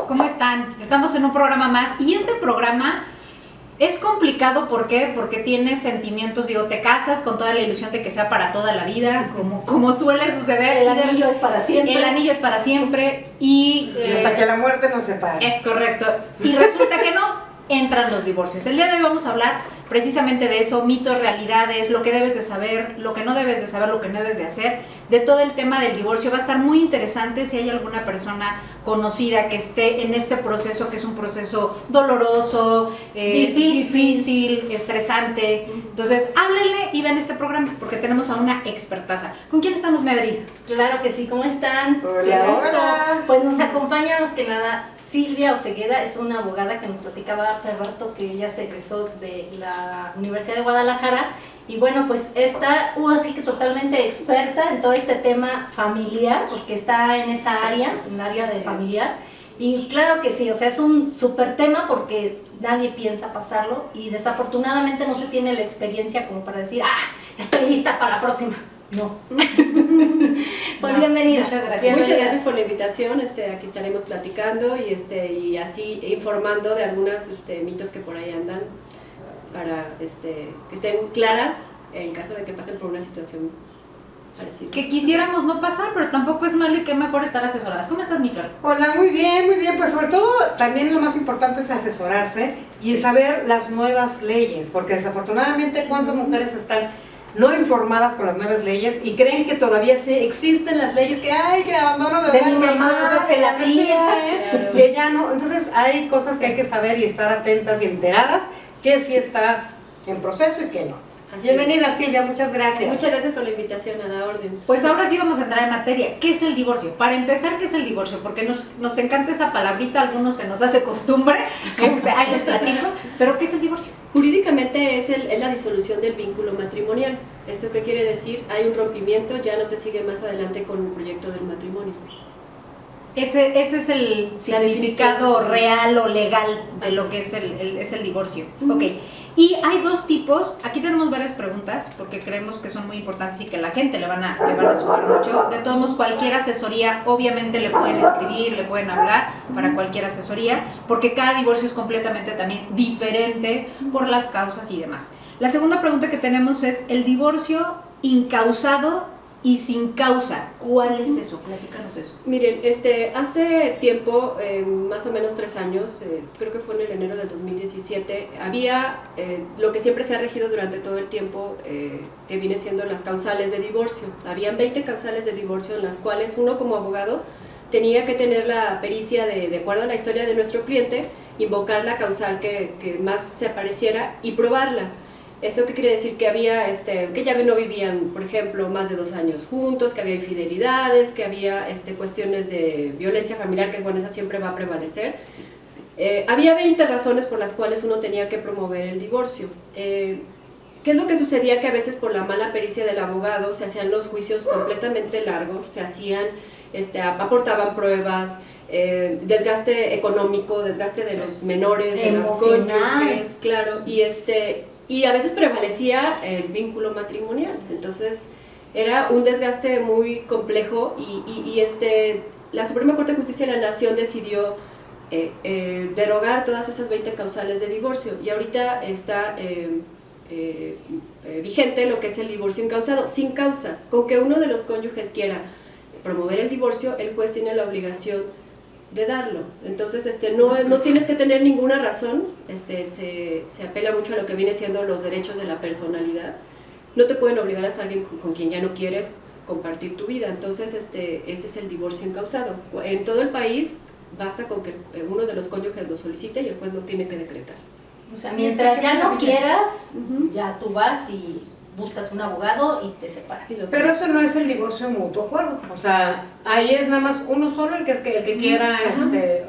¿Cómo están? Estamos en un programa más y este programa es complicado, ¿por qué? Porque tiene sentimientos, digo, te casas con toda la ilusión de que sea para toda la vida, como suele suceder. El anillo es para siempre. El anillo es para siempre y hasta que la muerte nos separe. Es correcto. Y resulta que no, entran los divorcios. El día de hoy vamos a hablar precisamente de eso, mitos, realidades, lo que debes de saber, lo que no debes de saber, lo que no debes de hacer, de todo el tema del divorcio. Va a estar muy interesante si hay alguna persona conocida que esté en este proceso, que es un proceso doloroso, difícil, estresante. Entonces, háblenle y ven este programa, porque tenemos a una expertaza. ¿Con quién estamos, Medri? Claro que sí, ¿cómo están? Hola, hola. Pues nos acompaña, más que nada, Silvia Osegueda, es una abogada que nos platicaba hace rato que ella se egresó de la Universidad de Guadalajara. Y bueno, pues está así que totalmente experta en todo este tema familiar, porque está en esa área, en el área de familiar. Y claro que sí, o sea, es un súper tema porque nadie piensa pasarlo y desafortunadamente no se tiene la experiencia como para decir, estoy lista para la próxima. No. Pues no. Bienvenida. Muchas gracias. Muchas gracias por la invitación. Aquí estaremos platicando y así informando de algunos mitos que por ahí andan para que estén claras en caso de que pasen por una situación parecida. Que quisiéramos no pasar, pero tampoco es malo y qué mejor estar asesoradas. ¿Cómo estás, mi Flor? Hola, muy bien, muy bien. Pues sobre todo también lo más importante es asesorarse y saber las nuevas leyes, porque desafortunadamente cuántas mujeres están no informadas con las nuevas leyes y creen que todavía sí existen las leyes que hay, que abandono de hogar, mi mamá, que la tía, que ya no. Entonces hay cosas que hay que saber y estar atentas y enteradas que sí está en proceso y que no. Así Bienvenida, Silvia, muchas gracias. Muchas gracias por la invitación, a la orden. Pues ahora sí vamos a entrar en materia. ¿Qué es el divorcio? Para empezar, ¿qué es el divorcio? Porque nos encanta esa palabrita, a algunos se nos hace costumbre, ahí les platico, pero ¿qué es el divorcio? Jurídicamente es la disolución del vínculo matrimonial. ¿Esto qué quiere decir? Hay un rompimiento, ya no se sigue más adelante con el proyecto del matrimonio. Ese es el significado real o legal de lo que es el divorcio. Ok. Y hay dos tipos, aquí tenemos varias preguntas porque creemos que son muy importantes y que la gente le van a sumar mucho. De todos modos, cualquier asesoría, obviamente le pueden escribir, le pueden hablar para cualquier asesoría, porque cada divorcio es completamente también diferente por las causas y demás. La segunda pregunta que tenemos es, ¿el divorcio incausado y sin causa? ¿Cuál es eso? Platícanos eso. Miren, hace tiempo, más o menos 3 años, creo que fue en el enero del 2017, había lo que siempre se ha regido durante todo el tiempo, que viene siendo las causales de divorcio. Habían 20 causales de divorcio en las cuales uno como abogado tenía que tener la pericia de acuerdo a la historia de nuestro cliente, invocar la causal que más se pareciera y probarla. ¿Esto qué quiere decir? Que había, que ya no vivían, por ejemplo, más de 2 años juntos, que había infidelidades, que había cuestiones de violencia familiar, que bueno, esa siempre va a prevalecer. Había 20 razones por las cuales uno tenía que promover el divorcio. ¿Qué es lo que sucedía? Que a veces por la mala pericia del abogado se hacían los juicios completamente largos, se hacían, aportaban pruebas, desgaste económico, desgaste de los menores, de los cónyuges, claro, y a veces prevalecía el vínculo matrimonial. Entonces era un desgaste muy complejo y la Suprema Corte de Justicia de la Nación decidió derogar todas esas 20 causales de divorcio y ahorita está vigente lo que es el divorcio incausado, sin causa. Con que uno de los cónyuges quiera promover el divorcio, el juez tiene la obligación de darlo. Entonces no tienes que tener ninguna razón, se apela mucho a lo que viene siendo los derechos de la personalidad. No te pueden obligar a estar alguien con quien ya no quieres compartir tu vida. Entonces ese es el divorcio incausado. En todo el país basta con que uno de los cónyuges lo solicite y el juez lo tiene que decretar. O sea, mientras ya no quieras, ya tú vas y buscas un abogado y te separas. Pero eso no es el divorcio mutuo acuerdo, o sea, ahí es nada más uno solo el que quiera,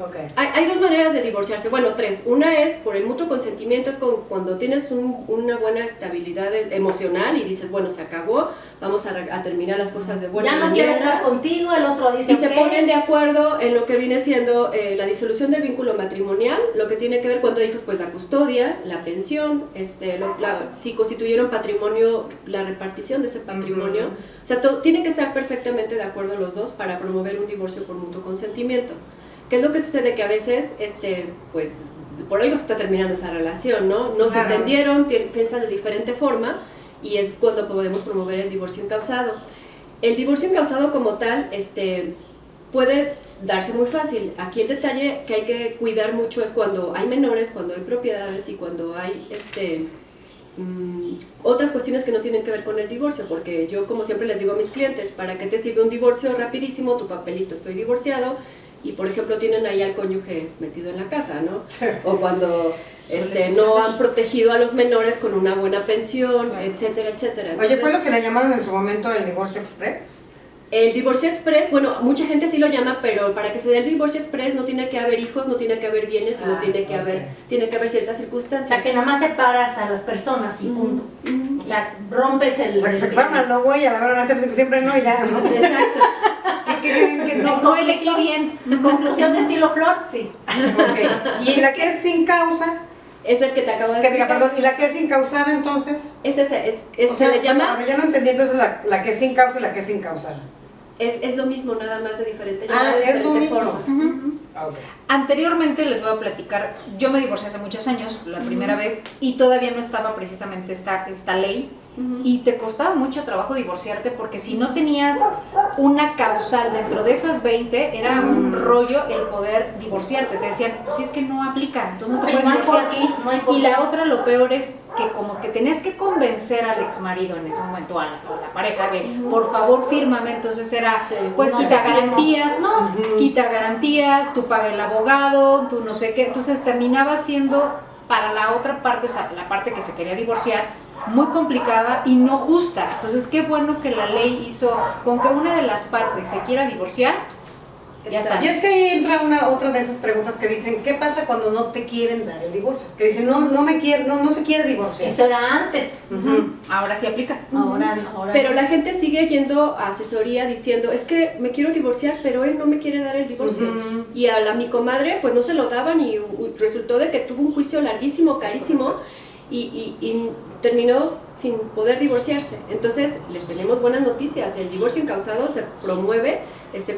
okay. Hay 2 maneras de divorciarse, bueno, 3. Una es por el mutuo consentimiento, es cuando tienes una buena estabilidad emocional y dices, bueno, se acabó, vamos a terminar las cosas de buena manera. Ya no quiero estar contigo, el otro dice y se ponen de acuerdo en lo que viene siendo la disolución del vínculo matrimonial, lo que tiene que ver cuando hijos, pues la custodia, la pensión, si constituyeron patrimonio, la repartición de ese patrimonio, o sea, tienen que estar perfectamente de acuerdo los dos para promover un divorcio por mutuo consentimiento. ¿Qué es lo que sucede? Que a veces, pues, por algo se está terminando esa relación, ¿no? No se Claro. entendieron, piensan de diferente forma, y es cuando podemos promover el divorcio incausado. El divorcio incausado como tal, puede darse muy fácil. Aquí el detalle que hay que cuidar mucho es cuando hay menores, cuando hay propiedades y cuando hay otras cuestiones que no tienen que ver con el divorcio, porque yo, como siempre les digo a mis clientes, ¿para qué te sirve un divorcio rapidísimo? Tu papelito, estoy divorciado, y por ejemplo tienen ahí al cónyuge metido en la casa, ¿no? O cuando no han protegido a los menores con una buena pensión, etcétera, etcétera. Oye, ¿fue Entonces, lo que le llamaron en su momento el divorcio express? el divorcio express, bueno, mucha gente sí lo llama, pero para que se dé el divorcio express no tiene que haber hijos, no tiene que haber bienes, y no tiene que haber ciertas O circunstancias. sea, que nada más separas a las personas y punto. O sea, rompes el... O sea, que se casaron al no, güey, a la verdad siempre no, y ya, ¿no? Exacto. Que no elegí bien. En conclusión de estilo Flor, sí. Ok. ¿Y la que es sin causa? Es el que te acabo de Que diga, explicar. perdón, ¿y la que es sin causada entonces? O O sea, se le a llama, ver, ya no entendí entonces la que es sin causa y la que es sin causada. es lo mismo, nada más de diferente, Ah, de es lo diferente mismo. forma. Ok. Anteriormente les voy a platicar, yo me divorcié hace muchos años, la primera vez, y todavía no estaba precisamente esta ley, y te costaba mucho trabajo divorciarte porque si no tenías una causal dentro de esas 20, era un rollo el poder divorciarte. Te decían, pues si es que no aplica, entonces no te puedes No hay por divorciar. qué, no hay por Y qué. la otra, lo peor es que como que tenías que convencer al exmarido en ese momento, a la pareja, de por favor fírmame. Entonces era, Sí. pues No, quita no. garantías, no, Ujú. quita garantías, tú paga el abogado, tú no sé qué. Entonces terminaba siendo para la otra parte, o sea, la parte que se quería divorciar, muy complicada y no justa. Entonces qué bueno que la ley hizo, con que una de las partes se quiera divorciar, ya está. Y es que ahí entra otra de esas preguntas que dicen, ¿qué pasa cuando no te quieren dar el divorcio? Que dicen, no se quiere divorciar. Eso era antes. Ujú. Ahora sí aplica. Ahora Pero no. la gente sigue yendo a asesoría diciendo, es que me quiero divorciar, pero él no me quiere dar el divorcio. Ujú. Y a mi comadre, pues no se lo daban, y resultó de que tuvo un juicio larguísimo, carísimo, y terminó sin poder divorciarse. Entonces, les tenemos buenas noticias. El divorcio incausado se promueve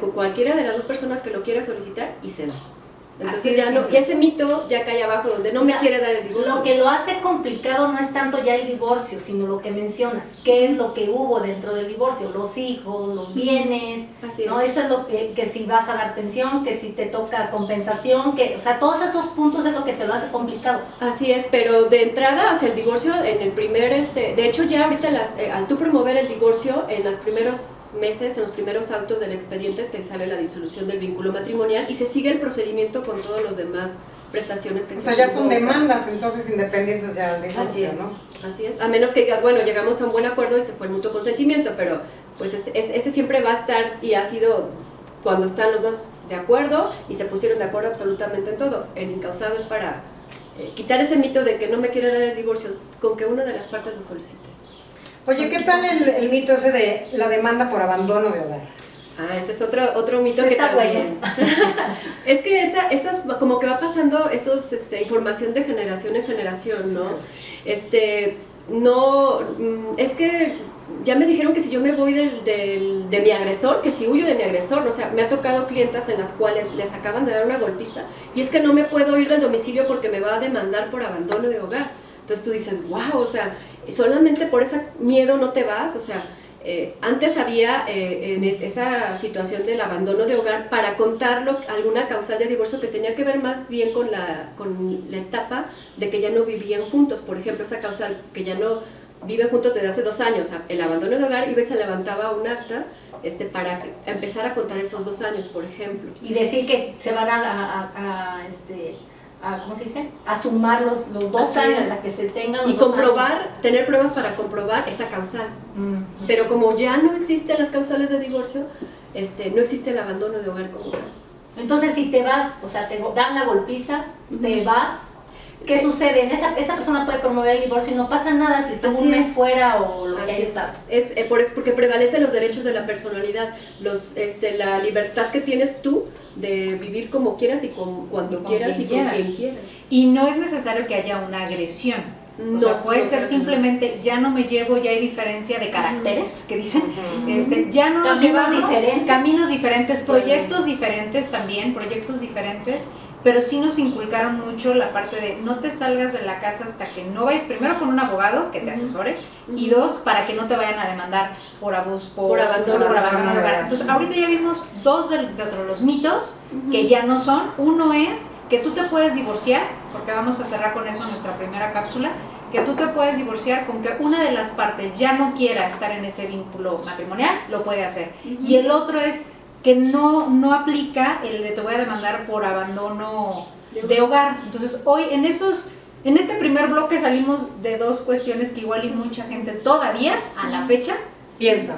con cualquiera de las dos personas que lo quiera solicitar y se da. Así Entonces de ya, simple. ya ese mito ya cae abajo, donde no O me sea, quiere dar el divorcio. Lo que lo hace complicado no es tanto ya el divorcio, sino lo que mencionas. ¿Qué es lo que hubo dentro del divorcio? Los hijos, los bienes, Así ¿no? es. Eso es lo que si vas a dar pensión, que si te toca compensación, o sea, todos esos puntos es lo que te lo hace complicado. Así es, pero de entrada, o sea, el divorcio en el primer, de hecho ya ahorita al tú promover el divorcio, en los primeros meses, en los primeros autos del expediente te sale la disolución del vínculo matrimonial y se sigue el procedimiento con todos los demás prestaciones que O se sea, ya son invocan. demandas entonces independientes ya del Así divorcio, es, ¿no? así es. A menos que digas, bueno, llegamos a un buen acuerdo y se fue el mutuo consentimiento, pero pues ese siempre va a estar y ha sido cuando están los dos de acuerdo y se pusieron de acuerdo absolutamente en todo. El incausado es para quitar ese mito de que no me quiere dar el divorcio, con que una de las partes lo solicite. Oye, ¿qué tal el mito ese de la demanda por abandono de hogar? Ah, ese es otro mito Ese que está también. Es que eso es como que va pasando información de generación en generación, ¿no? Es que ya me dijeron que si yo me voy de mi agresor, que si huyo de mi agresor, o sea, me ha tocado clientas en las cuales les acaban de dar una golpiza y es que no me puedo ir del domicilio porque me va a demandar por abandono de hogar. Entonces tú dices, wow, o sea, solamente por ese miedo no te vas, o sea, antes había en esa situación del abandono de hogar para contarlo alguna causal de divorcio que tenía que ver más bien con la etapa de que ya no vivían juntos. Por ejemplo, esa causal que ya no viven juntos desde hace 2 años, el abandono de hogar, y se levantaba un acta para empezar a contar esos 2 años, por ejemplo. Y decir que se van ¿cómo se dice? A sumar los 2 Así años, es. a que se tengan los Y 2 comprobar, tener pruebas para comprobar esa causal. años. Pero como ya no existen las causales de divorcio, no existe el abandono de hogar como tal. Entonces, si te vas, o sea, te dan la golpiza, te vas, ¿qué sucede? Esa persona puede promover el divorcio y no pasa nada si estuvo Así un mes es. fuera o lo que Así haya es. estado. Porque prevalecen los derechos de la personalidad, la libertad que tienes tú de vivir como quieras y cuando Con quieras quien y con quieras. quien quieras. Y no es necesario que haya una agresión. O sea, No, puede no ser creo que simplemente ya no me llevo, ya hay diferencia de caracteres, que dicen, Ujú. ya no nos Caminos llevamos, diferentes. caminos diferentes, Claro. proyectos diferentes también, proyectos diferentes, pero sí nos inculcaron mucho la parte de no te salgas de la casa hasta que no vayas primero con un abogado que te asesore y dos, para que no te vayan a demandar por abuso, Por abandono. por abandono de hogar. Entonces, ahorita ya vimos dos de los mitos que ya no son. Uno es que tú te puedes divorciar, porque vamos a cerrar con eso nuestra primera cápsula, que tú te puedes divorciar con que una de las partes ya no quiera estar en ese vínculo matrimonial, lo puede hacer. Y el otro es que no aplica el de te voy a demandar por abandono de hogar. Entonces, hoy en este primer bloque salimos de dos cuestiones que igual y mucha gente todavía, a la fecha, piensa.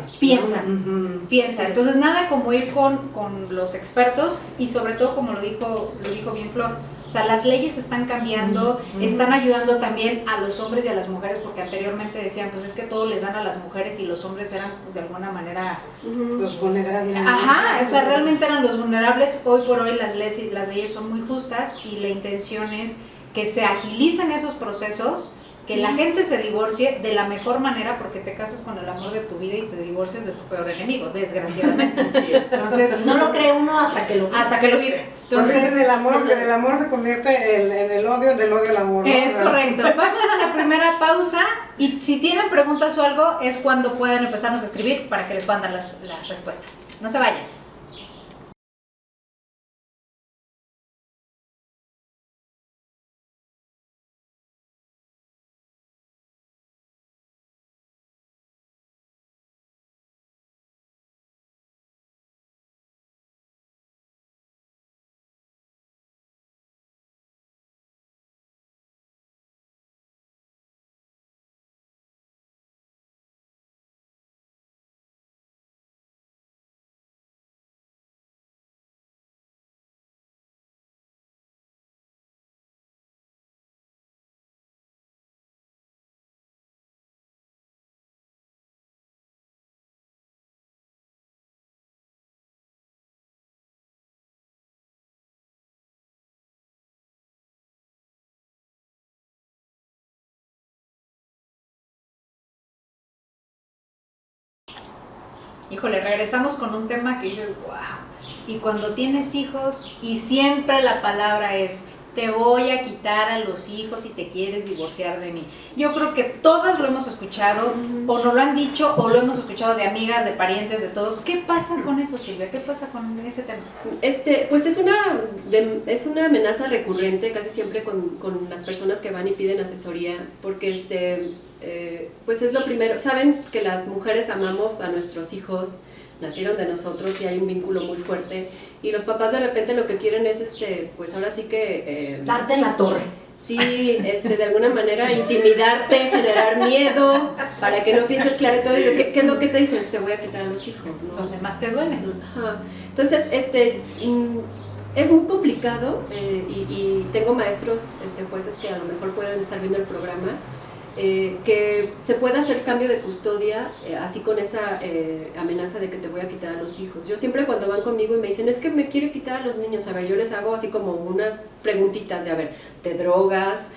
Entonces, nada como ir con los expertos y sobre todo, como lo dijo bien Flor, o sea, las leyes están cambiando, están ayudando también a los hombres y a las mujeres, porque anteriormente decían, pues es que todo les dan a las mujeres y los hombres eran de alguna manera... Los vulnerables. Ajá, o sea, realmente eran los vulnerables. Hoy por hoy las leyes son muy justas y la intención es que se agilicen esos procesos, que la gente se divorcie de la mejor manera, porque te casas con el amor de tu vida y te divorcias de tu peor enemigo, desgraciadamente. Entonces, No lo cree uno hasta que lo vive. Entonces, Entonces, el amor se convierte en el odio, del odio al amor, ¿no? es correcto. Vamos a la primera pausa y si tienen preguntas o algo, es cuando puedan empezarnos a escribir para que les puedan dar las respuestas. No se vayan. Híjole, regresamos con un tema que dices, wow. Y cuando tienes hijos, y siempre la palabra es, te voy a quitar a los hijos si te quieres divorciar de mí. Yo creo que todas lo hemos escuchado, o nos lo han dicho, o lo hemos escuchado de amigas, de parientes, de todo. ¿Qué pasa con eso, Silvia? ¿Qué pasa con ese tema? Pues es una amenaza recurrente casi siempre con las personas que van y piden asesoría, porque pues es lo primero. Saben que las mujeres amamos a nuestros hijos, nacieron de nosotros y hay un vínculo muy fuerte, y los papás de repente lo que quieren es pues ahora sí que darte en la torre. Sí, de alguna manera intimidarte, generar miedo, para que no pienses claro y todo. ¿Qué es lo que te dicen? Te voy a quitar a los hijos, ¿no? Donde más te duele. Ajá. Entonces, es muy complicado, y tengo maestros, jueces que a lo mejor pueden estar viendo el programa, que se pueda hacer cambio de custodia, así con esa amenaza de que te voy a quitar a los hijos. Yo siempre cuando van conmigo y me dicen, es que me quiere quitar a los niños, a ver, yo les hago así como unas preguntitas de, a ver, ¿te drogas?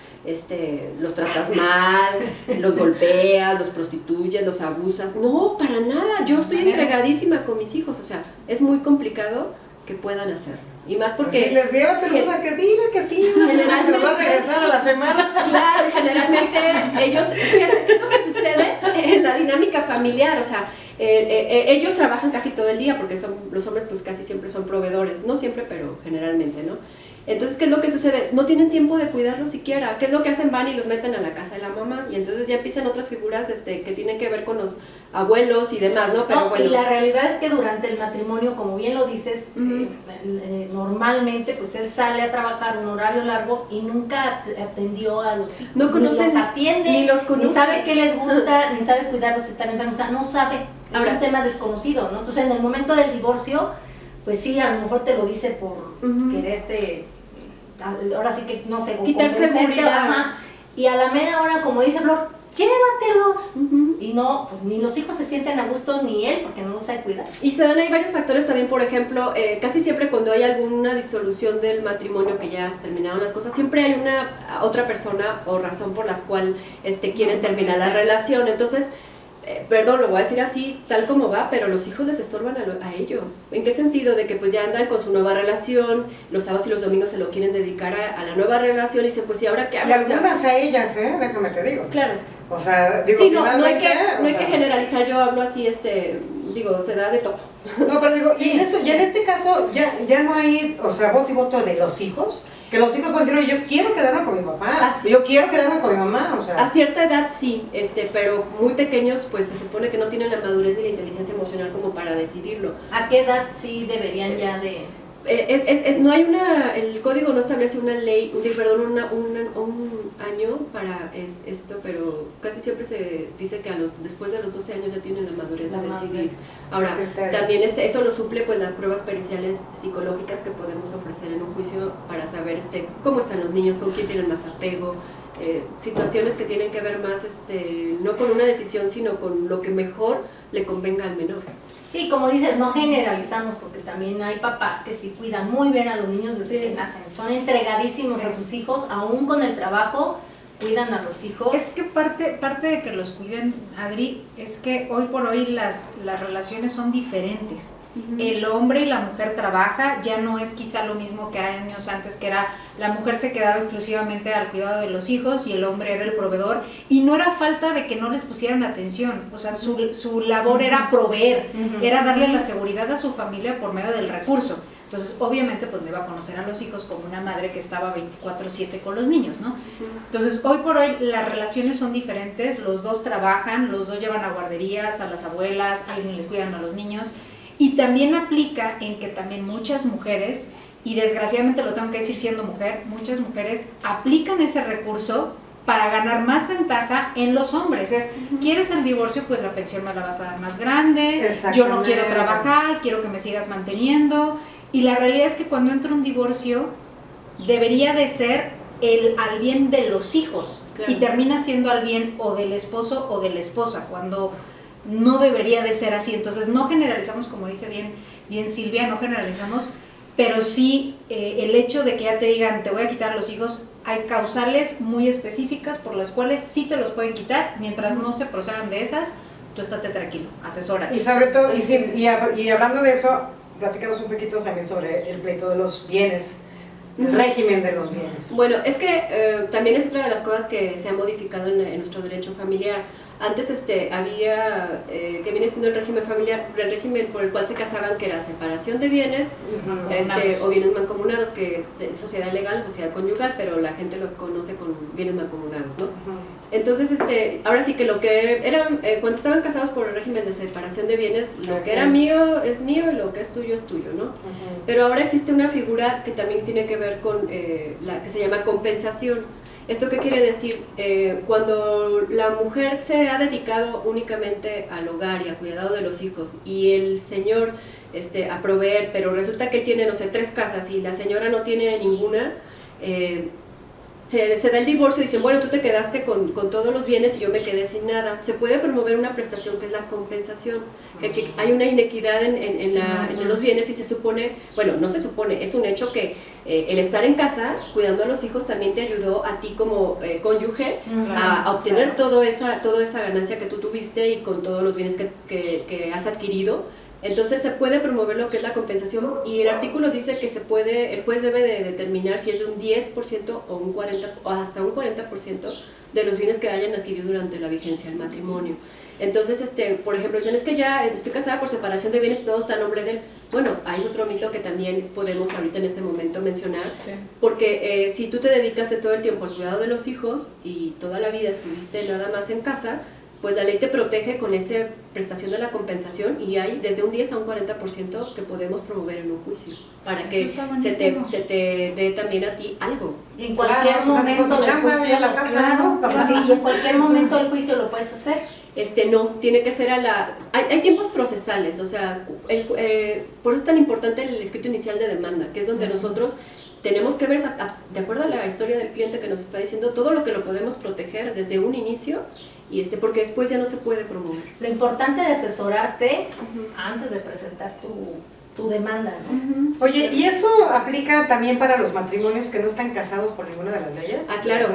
Los tratas mal, los golpeas, los prostituyes, los abusas. No, para nada, yo estoy entregadísima con mis hijos, o sea, es muy complicado que puedan hacerlo. Y más porque... Si les llévate una que dile que sí, pero va a regresar a la semana. Claro, generalmente ellos, ¿qué es lo que sucede en la dinámica familiar? O sea, ellos trabajan casi todo el día, porque los hombres pues casi siempre son proveedores, no siempre, pero generalmente, ¿no? Entonces, ¿qué es lo que sucede? No tienen tiempo de cuidarlos siquiera. ¿Qué es lo que hacen? Van y los meten a la casa de la mamá, y entonces ya empiezan otras figuras que tienen que ver con los abuelos y demás, ¿no? Pero bueno. Y la realidad es que durante el matrimonio, como bien lo dices, normalmente pues él sale a trabajar un horario largo y nunca atendió a los hijos. No conoce, ni los atiende, ni los conoce, ni sabe qué les gusta, ni sabe cuidarlos si están enfermos, o sea, no sabe. Es un tema desconocido, ¿no? Entonces, en el momento del divorcio, pues sí, a lo mejor te lo dice por quererte, ahora sí que, no sé, quitar seguridad. Ajá, y a la mera hora, como dice Flor, llévatelos. Y no, pues ni los hijos se sienten a gusto, ni él, porque no los sabe cuidar. Y se dan ahí varios factores también, por ejemplo, casi siempre cuando hay alguna disolución del matrimonio, que ya has terminado una cosa, siempre hay una otra persona o razón por la cual quieren terminar la relación. Entonces, perdón, lo voy a decir así, tal como va, pero los hijos les estorban a ellos. ¿En qué sentido? De que pues ya andan con su nueva relación, los sábados y los domingos se lo quieren dedicar a la nueva relación y dicen, pues ¿y ahora qué hago? Y algunas a ellas, déjame te digo. Claro. O sea, digo, Sí, no hay finalmente, que generalizar, yo hablo así, digo, se da de todo. No, pero digo, Sí, y en este caso ya no hay, o sea, voz y voto de los hijos, que los hijos pueden decir, oye, yo quiero quedarme con mi papá, yo quiero quedarme con mi mamá, o sea. A cierta edad sí, pero muy pequeños pues se supone que no tienen la madurez ni la inteligencia emocional como para decidirlo. ¿A qué edad sí deberían ya de...? No hay el código no establece una ley, un año para esto, pero casi siempre se dice que después de los 12 años ya tienen la madurez de decidir. Ahora, también eso lo suple pues las pruebas periciales psicológicas que podemos ofrecer en un juicio para saber cómo están los niños, con quién tienen más apego, situaciones que tienen que ver más no con una decisión, sino con lo que mejor le convenga al menor. Sí, como dices, no generalizamos, porque también hay papás que sí cuidan muy bien a los niños desde que nacen, son entregadísimos a sus hijos, aún con el trabajo, cuidan a los hijos. Es que parte de que los cuiden, Adri, es que hoy por hoy las relaciones son diferentes. El hombre y la mujer trabaja, ya no es quizá lo mismo que años antes, que era la mujer se quedaba exclusivamente al cuidado de los hijos y el hombre era el proveedor, y no era falta de que no les pusieran atención, o sea, su labor era proveer, era darle la seguridad a su familia por medio del recurso. Entonces, obviamente, pues no iba a conocer a los hijos como una madre que estaba 24/7 con los niños, ¿no? Entonces, hoy por hoy las relaciones son diferentes, los dos trabajan, los dos llevan a guarderías, a las abuelas, alguien les cuidan a los niños, y también aplica en que también muchas mujeres, y desgraciadamente lo tengo que decir siendo mujer, muchas mujeres aplican ese recurso para ganar más ventaja en los hombres. ¿Quieres el divorcio? Pues la pensión me la vas a dar más grande, yo no quiero trabajar, quiero que me sigas manteniendo. Y la realidad es que cuando entra un divorcio, debería de ser al bien de los hijos, claro, y termina siendo al bien o del esposo o de la esposa, cuando no debería de ser así. Entonces no generalizamos, como dice bien Silvia, no generalizamos, pero sí el hecho de que ya te digan, te voy a quitar a los hijos, hay causales muy específicas por las cuales sí te los pueden quitar, mientras no se procedan de esas, tú estate tranquilo, asesórate. Y sobre todo, y hablando de eso, platícanos un poquito también sobre el pleito de los bienes, el régimen de los bienes. Bueno, es que también es otra de las cosas que se ha modificado en nuestro derecho familiar. Antes había, que viene siendo el régimen familiar, el régimen por el cual se casaban, que era separación de bienes, o bienes mancomunados, que es sociedad legal, sociedad conyugal, pero la gente lo conoce con bienes mancomunados, ¿no? Entonces, ahora sí que lo que era, cuando estaban casados por el régimen de separación de bienes, lo que era mío es mío y lo que es tuyo, ¿no? Pero ahora existe una figura que también tiene que ver con la que se llama compensación. ¿Esto qué quiere decir? Cuando la mujer se ha dedicado únicamente al hogar y al cuidado de los hijos, y el señor a proveer, pero resulta que él tiene, no sé, 3 casas y la señora no tiene ninguna, se da el divorcio y dicen, bueno, tú te quedaste con todos los bienes y yo me quedé sin nada. Se puede promover una prestación que es la compensación, que hay una inequidad en los bienes, y se supone, bueno, no se supone, es un hecho que el estar en casa cuidando a los hijos también te ayudó a ti como cónyuge a obtener toda esa ganancia que tú tuviste y con todos los bienes que has adquirido. Entonces se puede promover lo que es la compensación, y el artículo dice que el juez debe de determinar si es de un 10% o un 40% o hasta un 40% de los bienes que hayan adquirido durante la vigencia del matrimonio. Entonces, por ejemplo, dicen, es que ya estoy casada por separación de bienes, todo está a nombre de él. Bueno, hay otro mito que también podemos ahorita en este momento mencionar, porque si tú te dedicas de todo el tiempo al cuidado de los hijos y toda la vida estuviste nada más en casa, pues la ley te protege con esa prestación de la compensación, y hay desde un 10 a un 40% que podemos promover en un juicio, para que se te dé también a ti algo. En cualquier momento del juicio, sí, en cualquier momento del juicio lo puedes hacer. No, tiene que ser hay tiempos procesales, o sea, por eso es tan importante el escrito inicial de demanda, que es donde nosotros tenemos que ver, de acuerdo a la historia del cliente que nos está diciendo, todo lo que lo podemos proteger desde un inicio, porque después ya no se puede promover. Lo importante de asesorarte antes de presentar tu demanda, ¿no? Oye, ¿y eso aplica también para los matrimonios que no están casados por ninguna de las leyes? Ah, claro,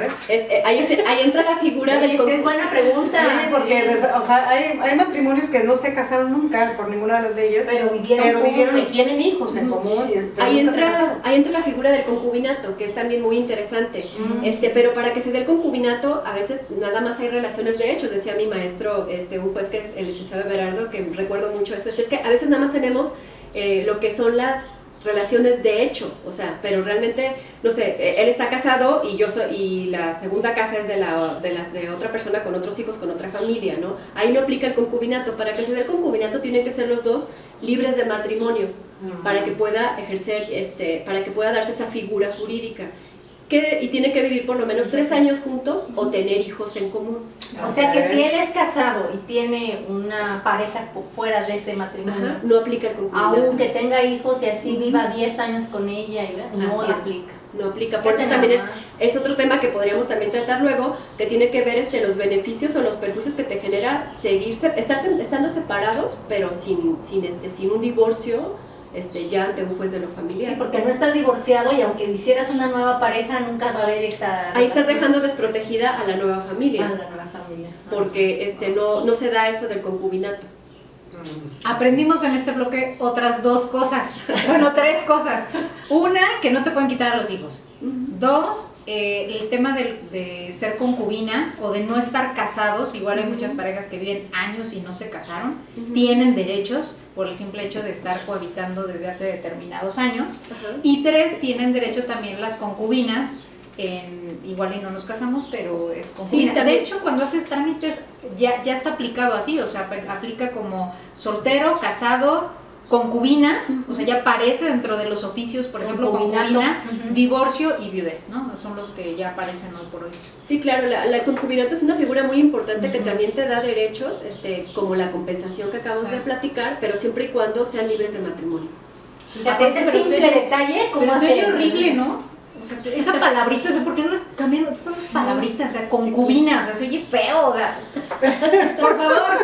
ahí entra la figura del Esa es buena pregunta. Sí, porque o sea, hay matrimonios que no se casaron nunca por ninguna de las leyes, Pero vivieron y tienen hijos en común. Pero ahí nunca se entra casaron. la figura del concubinato, que es también muy interesante. Pero para que se dé el concubinato, a veces nada más hay relaciones de hechos. Decía mi maestro, un juez que es el licenciado Everardo, que recuerdo mucho eso, es que a veces nada más tenemos lo que son las relaciones de hecho, o sea, pero realmente, no sé, él está casado y la segunda casa es de otra persona con otros hijos, con otra familia, ¿no? Ahí no aplica el concubinato. Para que se dé el concubinato tienen que ser los dos libres de matrimonio, para que pueda ejercer, para que pueda darse esa figura jurídica. Y tiene que vivir por lo menos 3 años juntos o tener hijos en común. O sea que si él es casado y tiene una pareja fuera de ese matrimonio, no aplica el concubinato. aunque tenga hijos y así viva 10 años con ella, no aplica. No aplica, por eso también es otro tema que podríamos también tratar luego, que tiene que ver los beneficios o los perjuicios que te genera estando separados, pero sin un divorcio, ya ante un juez de lo familiar. Sí, porque no estás divorciado y aunque hicieras una nueva pareja, nunca va a haber esa... Ahí estás dejando desprotegida a la nueva familia. A la nueva familia. Porque no se da eso del concubinato. Aprendimos en este bloque otras 2 cosas, bueno, 3 cosas. Una, que no te pueden quitar a los hijos. 2, el tema de ser concubina o de no estar casados. Igual hay muchas parejas que viven años y no se casaron, tienen derechos por el simple hecho de estar cohabitando desde hace determinados años. Y 3, tienen derecho también las concubinas. Igual y no nos casamos, pero es concubina. Sí, de hecho, cuando haces trámites ya está aplicado así, o sea, aplica como soltero, casado, concubina, o sea, ya aparece dentro de los oficios, por ejemplo, concubina, divorcio y viudez, ¿no? Son los que ya aparecen hoy por hoy. Sí, claro, la concubinato es una figura muy importante que también te da derechos, como la compensación que acabamos de platicar, pero siempre y cuando sean libres de matrimonio. Fíjate, ese simple detalle, como hace horrible, ¿no? O sea, esa palabrita, o sea, ¿por qué no les cambian estas palabritas? O sea, concubina, o sea, se oye feo, o sea, por favor,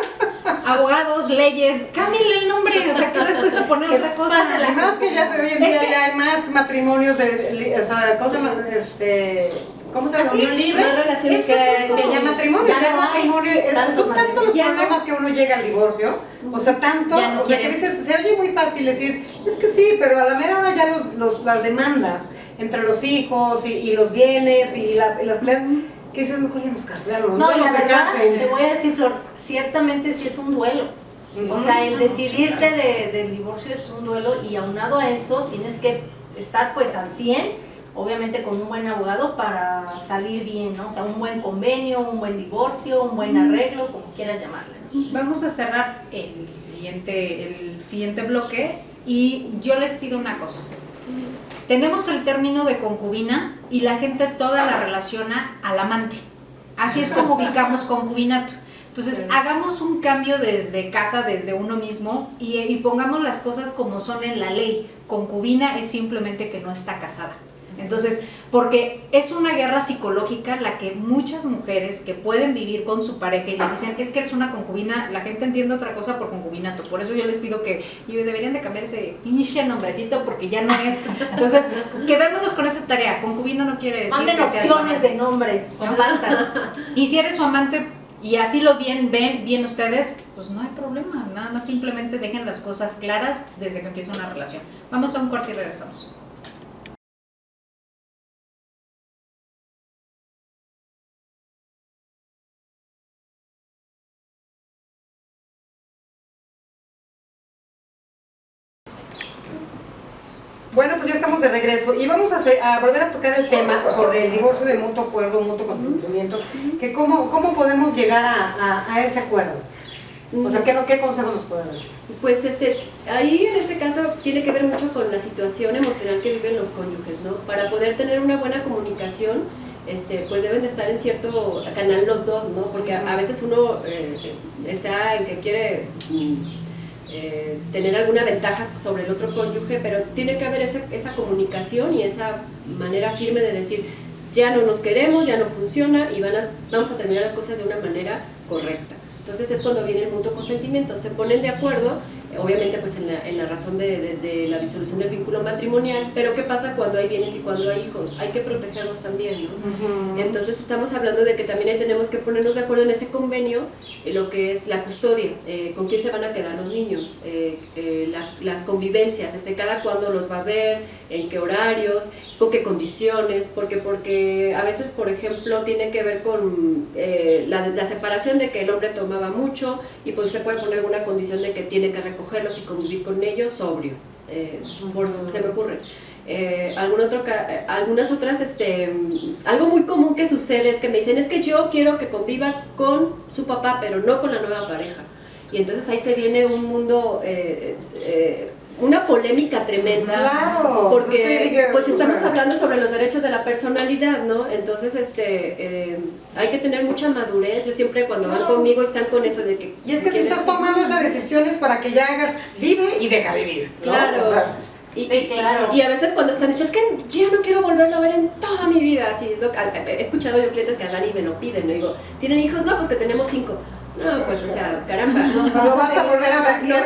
abogados, leyes, cámbienle el nombre, o sea, ¿qué les cuesta poner otra cosa? Además que ya hoy en día ya hay más matrimonios o sea, ¿cómo se llama? Unión libre. Más relaciones que ya matrimonio, ya no matrimonio. Son tantos los problemas que uno llega al divorcio, o sea, tanto, o sea, que dices, se oye muy fácil decir, es que sí, pero a la mera hora ya las demandas entre los hijos y los bienes y las peleas, que dices, mejor ya nos casamos, no se casen. te voy a decir, Flor, ciertamente sí es un duelo. O sea, el decidirte del divorcio es un duelo y aunado a eso tienes que estar pues al 100, obviamente con un buen abogado para salir bien, ¿no? O sea, un buen convenio, un buen divorcio, un buen arreglo, como quieras llamarle, ¿no? Vamos a cerrar el siguiente bloque y yo les pido una cosa. Tenemos el término de concubina y la gente toda la relaciona al amante. Así es como ubicamos concubinato. Entonces, hagamos un cambio desde casa, desde uno mismo y pongamos las cosas como son en la ley. Concubina es simplemente que no está casada. Entonces, porque es una guerra psicológica la que muchas mujeres que pueden vivir con su pareja y les dicen, es que eres una concubina, la gente entiende otra cosa por concubinato. Por eso yo les pido que deberían de cambiar ese pinche nombrecito porque ya no es. Entonces, quedémonos con esa tarea. Concubino no quiere decir manden que seas opciones de nombre, compartan. Y si eres su amante y así lo ven bien ustedes, pues no hay problema. Nada más simplemente dejen las cosas claras desde que empieza una relación. Vamos a un corte y regresamos. Bueno, pues ya estamos de regreso y vamos a volver a tocar el tema sobre el divorcio de mutuo acuerdo, mutuo consentimiento, que cómo podemos llegar a ese acuerdo. O sea, ¿qué consejo nos pueden dar? Pues ahí en ese caso tiene que ver mucho con la situación emocional que viven los cónyuges, ¿no? Para poder tener una buena comunicación, pues deben de estar en cierto canal los dos, ¿no? Porque a veces uno está en que quiere tener alguna ventaja sobre el otro cónyuge, pero tiene que haber esa comunicación y esa manera firme de decir, ya no nos queremos, ya no funciona y vamos a terminar las cosas de una manera correcta. Entonces es cuando viene el mutuo consentimiento, se ponen de acuerdo, obviamente pues en la razón de la disolución del vínculo matrimonial, pero ¿qué pasa cuando hay bienes y cuando hay hijos? Hay que protegerlos también, ¿no? Entonces estamos hablando de que también ahí tenemos que ponernos de acuerdo en ese convenio, lo que es la custodia, con quién se van a quedar los niños, las convivencias, cada cuándo los va a ver, en qué horarios, con qué condiciones, porque a veces, por ejemplo, tiene que ver con la separación de que el hombre tomaba mucho y pues se puede poner alguna condición de que tiene que recogerlos y convivir con ellos sobrio, se me ocurre. Algunas otras, algo muy común que sucede es que me dicen, es que yo quiero que conviva con su papá, pero no con la nueva pareja. Y entonces ahí se viene un mundo, una polémica tremenda, claro, porque pues estamos hablando sobre los derechos de la personalidad, ¿no? Entonces hay que tener mucha madurez. Yo siempre cuando van conmigo están con eso de que... Y es que si estás tomando esas decisiones para que ya hagas, vive y deja vivir, ¿no? Claro. O sea, claro. Y a veces cuando están, dicen, es que ya no quiero volverlo a ver en toda mi vida. Así, he escuchado yo clientes que hablan y me lo piden, le digo, ¿tienen hijos? No, pues que tenemos 5. No, pues, o sea, caramba. No vas a volver a ver, no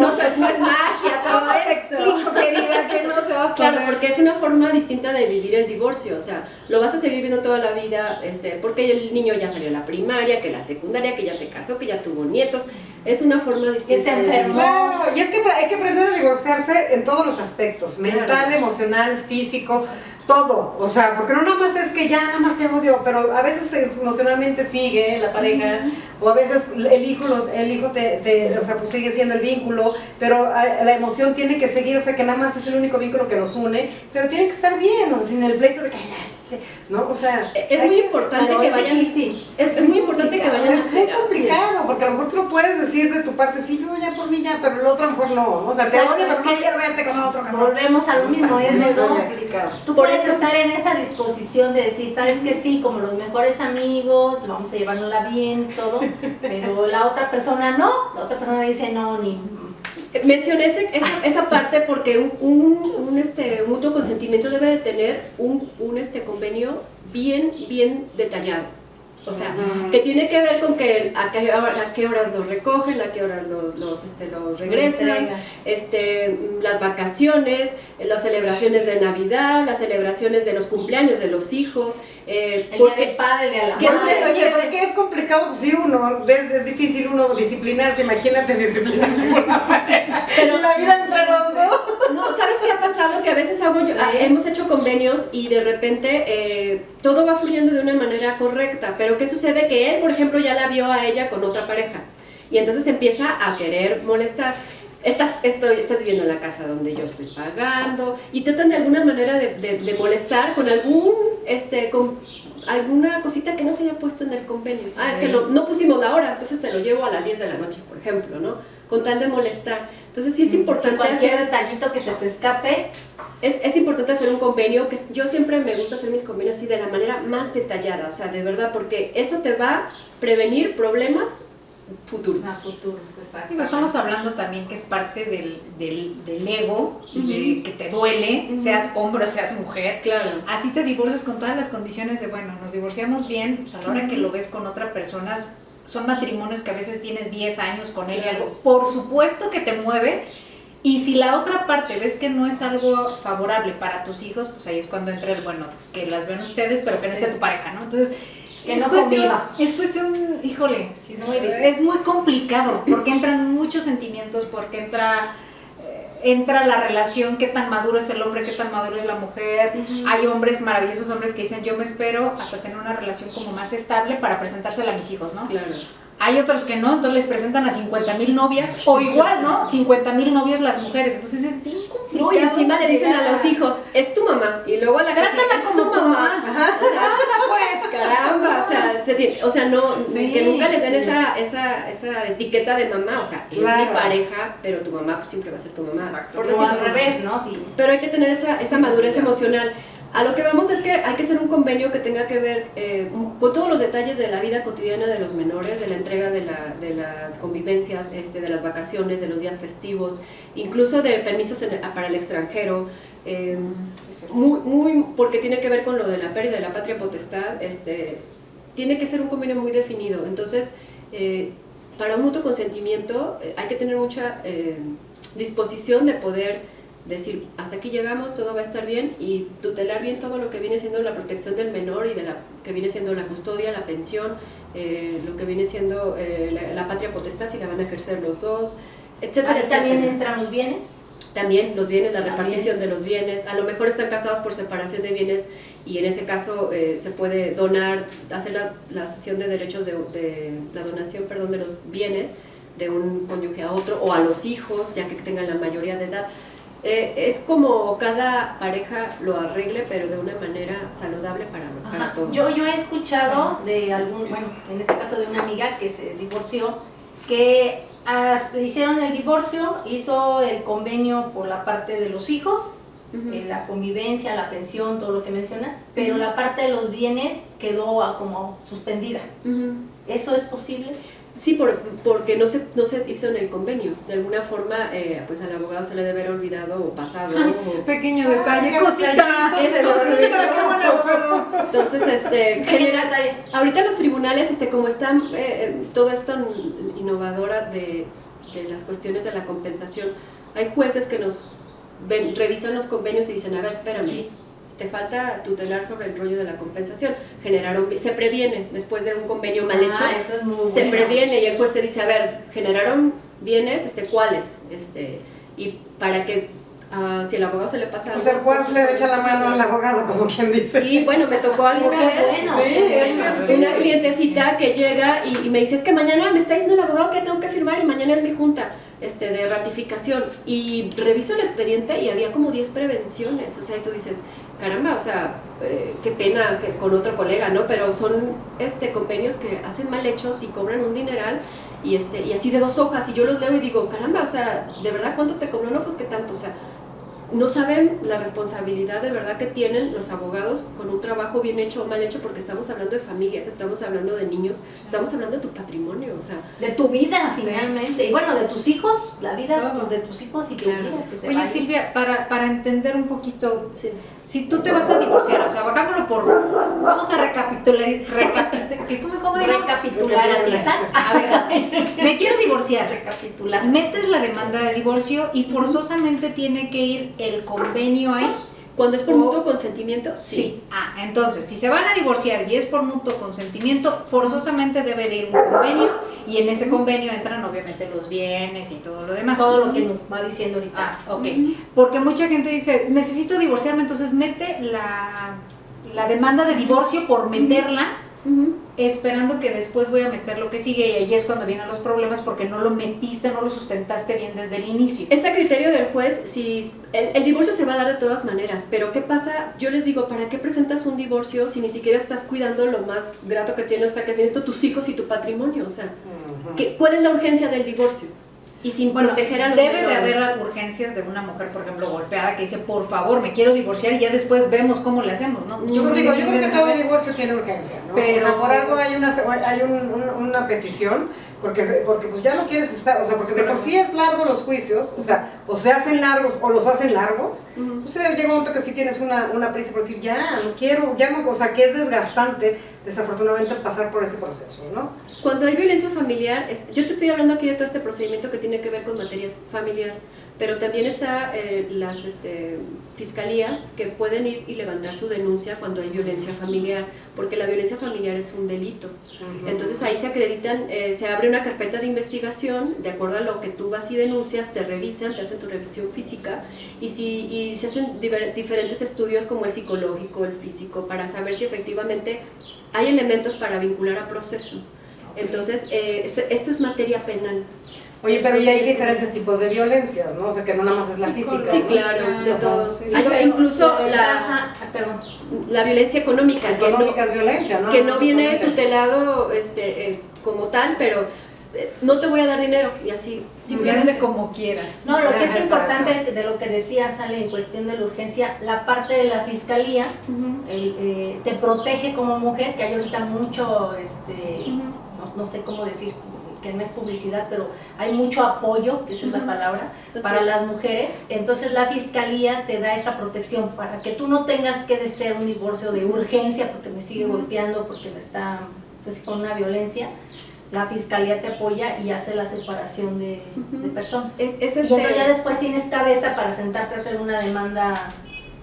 es magia, todo Explico, querida, que no se va a poder. Claro, porque es una forma distinta de vivir el divorcio, o sea, lo vas a seguir viendo toda la vida, porque el niño ya salió a la primaria, que la secundaria, que ya se casó, que ya tuvo nietos, es una forma distinta. Que se enfermó. claro, y es que hay que aprender a divorciarse en todos los aspectos, mental, Claro. emocional, físico, todo, o sea, porque no nada más es que ya nada más te odio, pero a veces emocionalmente sigue la pareja, o a veces el hijo o sea, pues sigue siendo el vínculo, pero la emoción tiene que seguir, o sea, que nada más es el único vínculo que los une, pero tiene que estar bien, o sea, sin el pleito de que, ¿no? O sea, es muy importante que vayan, es muy importante que vayan a es muy complicado, porque a lo mejor tú lo puedes decir de tu parte, sí, yo ya por mí ya, pero el otro a lo mejor no, o sea, te Exacto, odio, es pero no que quiero verte con otro cabrón. Volvemos a lo mismo, es de dos. Tú Por puedes eso- estar en esa disposición de decir, sabes que sí, como los mejores amigos, vamos a llevárnosla bien, todo, pero la otra persona no, la otra persona dice no, ni... Mencioné esa parte porque un mutuo consentimiento debe de tener un convenio bien detallado. O sea, que tiene que ver con que a qué horas los recogen, a qué horas los regresan, las vacaciones, las celebraciones de Navidad, las celebraciones de los cumpleaños de los hijos. El día del padre, el día de la ¿Qué madre. Oye, porque es complicado, pues sí, es difícil uno disciplinarse, imagínate disciplinarte con una pareja. Pero la vida entre los dos. no, ¿sabes qué ha pasado? Que a veces hemos hecho convenios y de repente todo va fluyendo de una manera correcta, pero ¿qué sucede? Que él, por ejemplo, ya la vio a ella con otra pareja y entonces empieza a querer molestar. Estás viviendo en la casa donde yo estoy pagando y tratan de alguna manera de molestar con con alguna cosita que no se haya puesto en el convenio. Es que no pusimos la hora, entonces te lo llevo a las 10 de la noche, por ejemplo, ¿no? Con tal de molestar. Entonces sí es importante Cualquier detallito que se te escape. es importante hacer un convenio, que yo siempre me gusta hacer mis convenios así de la manera más detallada, o sea, de verdad, porque eso te va a prevenir problemas futuros. A futuros, exacto. Digo, estamos hablando también que es parte del ego, de que te duele, seas hombre o seas mujer. Claro. Así te divorcias con todas las condiciones de, bueno, nos divorciamos bien, pues a la hora que lo ves con otra persona, son matrimonios que a veces tienes 10 años con él y algo, por supuesto que te mueve. Y si la otra parte ves que no es algo favorable para tus hijos, pues ahí es cuando entra el, bueno, que las ven ustedes, pero que no esté tu pareja, ¿no? Entonces, Que no conviva. es cuestión, híjole, Sí, es muy difícil. es muy complicado, porque entran muchos sentimientos, porque entra la relación, qué tan maduro es el hombre, qué tan maduro es la mujer. Hay hombres, maravillosos hombres que dicen, yo me espero hasta tener una relación como más estable para presentársela a mis hijos, ¿no? Claro. Hay otros que no, entonces les presentan a 50,000 novias, o igual, ¿no? 50,000 novios las mujeres, entonces es bien complicado. No, y encima le dicen a los hijos, es tu mamá, y luego a la Trátala casita, como es tu mamá. O sea, pues. caramba, o sea, no, Sí. que nunca les den esa etiqueta de mamá, o sea, es Claro. mi pareja, pero tu mamá pues, siempre va a ser tu mamá. Exacto. Por O decirlo. al revés, ¿no? Sí. Pero hay que tener esa madurez emocional. A lo que vamos es que hay que hacer un convenio que tenga que ver con todos los detalles de la vida cotidiana de los menores, de la entrega de las convivencias, de las vacaciones, de los días festivos, incluso de permisos para el extranjero, porque tiene que ver con lo de la pérdida de la patria potestad, tiene que ser un convenio muy definido. Entonces, Para un mutuo consentimiento hay que tener mucha disposición de poder decir, hasta aquí llegamos, todo va a estar bien, y tutelar bien todo lo que viene siendo la protección del menor y de la que viene siendo la custodia, la pensión, lo que viene siendo la patria potestad, si la van a ejercer los dos, etcétera, etcétera. También entran los bienes. También los bienes, la repartición de los bienes, a lo mejor están casados por separación de bienes y en ese caso se puede donar, hacer la cesión de derechos la donación, perdón, de los bienes de un cónyuge a otro o a los hijos, ya que tengan la mayoría de edad. Es como cada pareja lo arregle, pero de una manera saludable para todos. Yo he escuchado de algún, bueno, en este caso de una amiga que se divorció, que hicieron el divorcio, hizo el convenio por la parte de los hijos, la convivencia, la pensión, todo lo que mencionas, pero la parte de los bienes quedó como suspendida. ¿Eso es posible? Sí, porque no se hizo en el convenio. De alguna forma, pues al abogado se le debe haber olvidado o pasado. Pequeño detalle, cosita. Entonces, ahorita los tribunales, como están, todo es tan innovadora de las cuestiones de la compensación, hay jueces que revisan los convenios y dicen, a ver, espérame, te falta tutelar sobre el rollo de la compensación. Se previene después de un convenio mal hecho, eso es muy se bueno. previene y el juez te dice, a ver, generaron bienes, ¿cuáles? Y para que si el abogado se le pasa Pues el juez le echa la mano al abogado, como quien dice. Sí, bueno, me tocó alguna Qué vez bueno. Sí, una clientecita que llega y me dice, es que mañana me está diciendo el abogado que tengo que firmar y mañana es mi junta de ratificación, y reviso el expediente y había como 10 prevenciones, o sea, y tú dices, caramba, o sea, qué pena que con otro colega, ¿no? Pero son convenios que hacen mal hechos y cobran un dineral y así de 2 hojas, y yo los leo y digo, caramba, o sea, ¿de verdad cuánto te cobró? No, pues qué tanto, o sea, no saben la responsabilidad de verdad que tienen los abogados con un trabajo bien hecho o mal hecho, porque estamos hablando de familias, estamos hablando de niños, estamos hablando de tu patrimonio, o sea, De tu vida, finalmente. Y bueno, de tus hijos, la vida Todo. de tus hijos y tu Claro. vida. Que se Oye, vaya. Silvia, para entender un poquito, sí. si tú te vas a divorciar, o sea, hagámoslo vamos a recapitular, ¿cómo era? Recapitularizar. A ver, me quiero divorciar. Recapitular. Metes la demanda de divorcio y forzosamente tiene que ir el convenio ahí. Cuando es por mutuo consentimiento, Sí. Ah, entonces, si se van a divorciar y es por mutuo consentimiento, forzosamente debe de ir un convenio, y en ese convenio entran obviamente los bienes y todo lo demás. Todo lo que nos va diciendo ahorita. Ah, ok. Porque mucha gente dice, necesito divorciarme, entonces mete la demanda de divorcio por meterla, esperando que después voy a meter lo que sigue, y ahí es cuando vienen los problemas porque no lo metiste, no lo sustentaste bien desde el inicio. Es a criterio del juez. Si el divorcio se va a dar de todas maneras, pero ¿qué pasa? Yo les digo, ¿para qué presentas un divorcio si ni siquiera estás cuidando lo más grato que tienes? O sea, que es esto, tus hijos y tu patrimonio. O sea, ¿cuál es la urgencia del divorcio? Y sin proteger a los debe de menores. haber urgencias de una mujer, por ejemplo, golpeada, que dice, por favor, me quiero divorciar, y ya después vemos cómo le hacemos, ¿no? Yo creo que debe de todo haber. divorcio tiene urgencia, ¿no? Pero- O sea, por algo hay una petición, porque pues ya no quieres estar, o sea, porque de por sí es largo los juicios, o sea, o se hacen largos o los hacen largos, pues llega un momento que sí tienes una prisa por decir, ya, no quiero, ya no, o sea, que es desgastante, desafortunadamente, pasar por ese proceso, ¿no? Cuando hay violencia familiar, yo te estoy hablando aquí de todo este procedimiento que tiene que ver con materias familiar, pero también está las fiscalías que pueden ir y levantar su denuncia cuando hay violencia familiar, porque la violencia familiar es un delito. Entonces ahí se acreditan, se abre una carpeta de investigación, de acuerdo a lo que tú vas y denuncias, te revisan, te hacen tu revisión física, y se hacen diferentes estudios como el psicológico, el físico, para saber si efectivamente hay elementos para vincular a proceso. Entonces, esto es materia penal. Oye, pero ya hay diferentes tipos de violencias, ¿no? O sea, que no nada más es la física. Sí, ¿no? claro, de todos. sí. Hay incluso Perdón. la violencia económica, Económica es violencia, ¿no? que no viene Económica. tutelado como tal, pero no te voy a dar dinero, y así, Simplemente como quieras. No, lo que es Ajá, importante de lo que decías, Ale, en cuestión de la urgencia, la parte de la fiscalía te protege como mujer, que hay ahorita mucho, no sé cómo decir, que no es publicidad, pero hay mucho apoyo, que esa es la palabra, para las mujeres. Entonces la fiscalía te da esa protección para que tú no tengas que desear un divorcio de urgencia porque me sigue golpeando, porque me está pues, con una violencia. la fiscalía te apoya y hace la separación de personas. Es Y entonces ya después tienes cabeza para sentarte a hacer una demanda.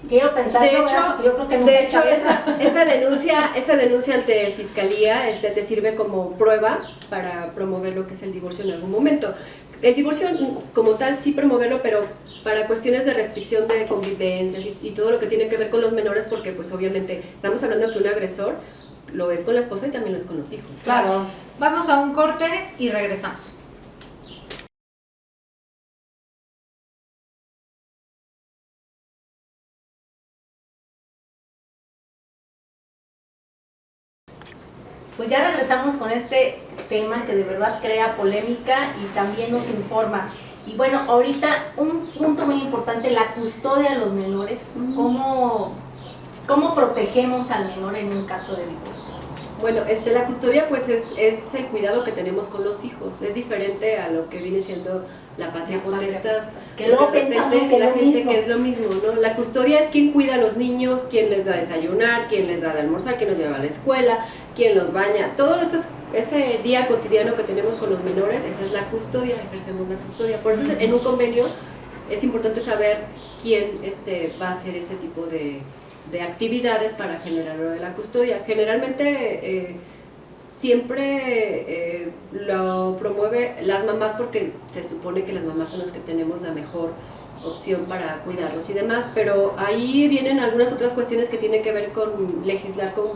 Quiero pensar, de yo, hecho, yo creo que nunca de hay hecho cabeza. esa denuncia ante fiscalía te sirve como prueba para promover lo que es el divorcio en algún momento. El divorcio como tal sí promoverlo, pero para cuestiones de restricción de convivencias y todo lo que tiene que ver con los menores, porque pues obviamente estamos hablando que un agresor lo es con la esposa y también lo es con los hijos. Claro. Vamos a un corte y regresamos. Pues ya regresamos con este tema que de verdad crea polémica y también nos informa. Y bueno, ahorita un punto muy importante, la custodia de los menores. ¿Cómo protegemos al menor en un caso de divorcio? Bueno, la custodia pues es el cuidado que tenemos con los hijos, es diferente a lo que viene siendo la patria potestad. Que luego De repente pensamos que la es lo gente mismo. que es lo mismo, ¿no? La custodia es quien cuida a los niños, quien les da de desayunar, quien les da de almorzar, quien los lleva a la escuela, quien los baña, todo ese día cotidiano que tenemos con los menores, esa es la custodia, ejercemos la custodia. Por eso en un convenio es importante saber quién va a hacer ese tipo de actividades para generar lo de la custodia. Generalmente siempre lo promueve las mamás porque se supone que las mamás son las que tenemos la mejor opción para cuidarlos y demás, pero ahí vienen algunas otras cuestiones que tienen que ver con legislar con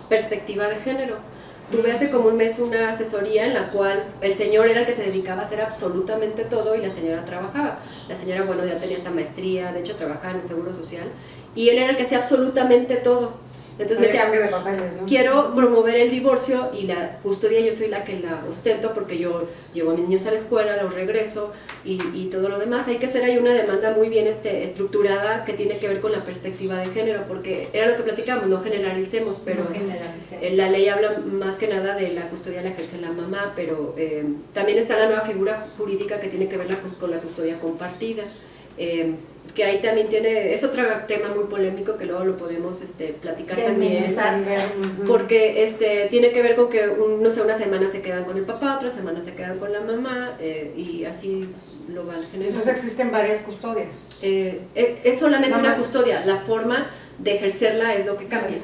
perspectiva de género. Tuve hace como un mes una asesoría en la cual el señor era el que se dedicaba a hacer absolutamente todo y la señora trabajaba. La señora, bueno, ya tenía esta maestría, de hecho trabajaba en el Seguro Social, y él era el que hacía absolutamente todo. Entonces me decía, Cambio de papeles, ¿no? quiero promover el divorcio y la custodia, yo soy la que la ostento porque yo llevo a mis niños a la escuela, los regreso y todo lo demás. Hay que hacer ahí una demanda muy bien estructurada que tiene que ver con la perspectiva de género, porque era lo que platicamos, no generalicemos, pero No generalicemos. la ley habla más que nada de la custodia la ejerce la mamá, pero también está la nueva figura jurídica que tiene que ver con la custodia compartida. Que ahí también es otro tema muy polémico que luego lo podemos platicar también, porque tiene que ver con que no sé, una semana se quedan con el papá, otra semana se quedan con la mamá y así lo van generando. Entonces existen varias custodias. Es solamente No una más. custodia, la forma de ejercerla es lo que cambia.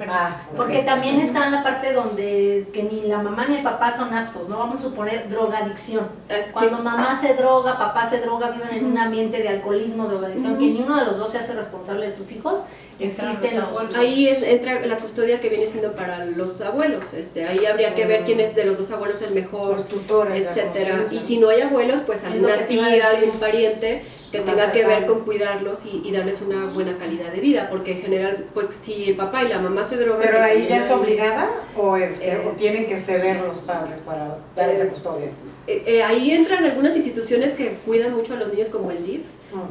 Porque también está la parte donde que ni la mamá ni el papá son aptos, ¿no? Vamos a suponer drogadicción. Cuando Sí. mamá se droga, papá se droga, viven en un ambiente de alcoholismo, drogadicción, que ni uno de los dos se hace responsable de sus hijos, existen los... Ahí entra la custodia que viene siendo para los abuelos. Ahí habría que ver quién es de los dos abuelos el mejor, Los tutores. etcétera. Y si no hay abuelos, pues Es lo alguna que te iba a tía, decir. algún pariente que Más tenga que ver cercano. con cuidarlos y darles una buena calidad de vida, porque en general, pues si el papá y la mamá se drogan... Pero que ahí también ya es hay- obligada o tienen que ceder los padres para dar esa custodia. Ahí entran algunas instituciones que cuidan mucho a los niños como el DIF,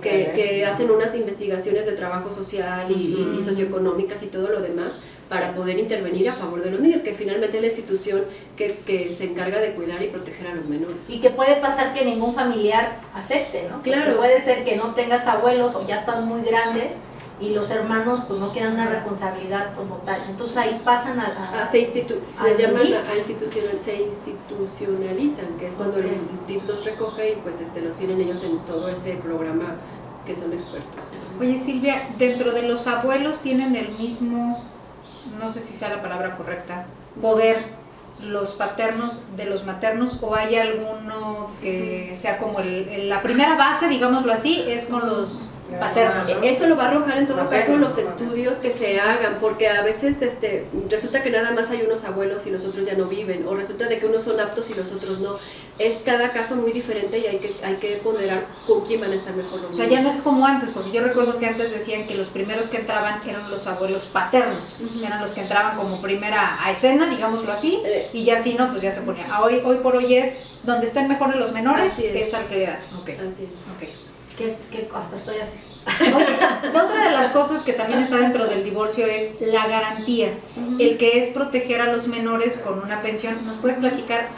que hacen unas investigaciones de trabajo social y socioeconómicas y todo lo demás para poder intervenir a favor de los niños, que finalmente es la institución que se encarga de cuidar y proteger a los menores. Y que puede pasar que ningún familiar acepte, ¿no? Claro. Porque puede ser que no tengas abuelos o ya están muy grandes y los hermanos pues no quieran una responsabilidad como tal. Entonces ahí pasan a Se ¿al llaman DIF? se institucionalizan, que es cuando el DIF los recoge y pues los tienen ellos en todo ese programa que son expertos. Oye Silvia, dentro de los abuelos tienen el mismo, no sé si sea la palabra correcta, poder los paternos de los maternos, o hay alguno que sea como la primera base, digámoslo así, es con los paternos, ¿no? Eso lo va a arrojar en todo caso Maternos, los maternos. estudios que se hagan, porque a veces resulta que nada más hay unos abuelos y los otros ya no viven, o resulta de que unos son aptos y los otros no. Es cada caso muy diferente y hay que ponderar con quién van a estar mejor. O sea, ya no es como antes, porque yo recuerdo que antes decían que los primeros que entraban eran los abuelos paternos, eran los que entraban como primera a escena, digámoslo así, y ya si no, pues ya se ponía. Hoy por hoy es donde estén mejores los menores, Así es. es al que le dan. Okay. Así es. Okay. que hasta estoy así. Oye, otra de las cosas que también está dentro del divorcio es la garantía, el que es proteger a los menores con una pensión. ¿Nos puedes platicar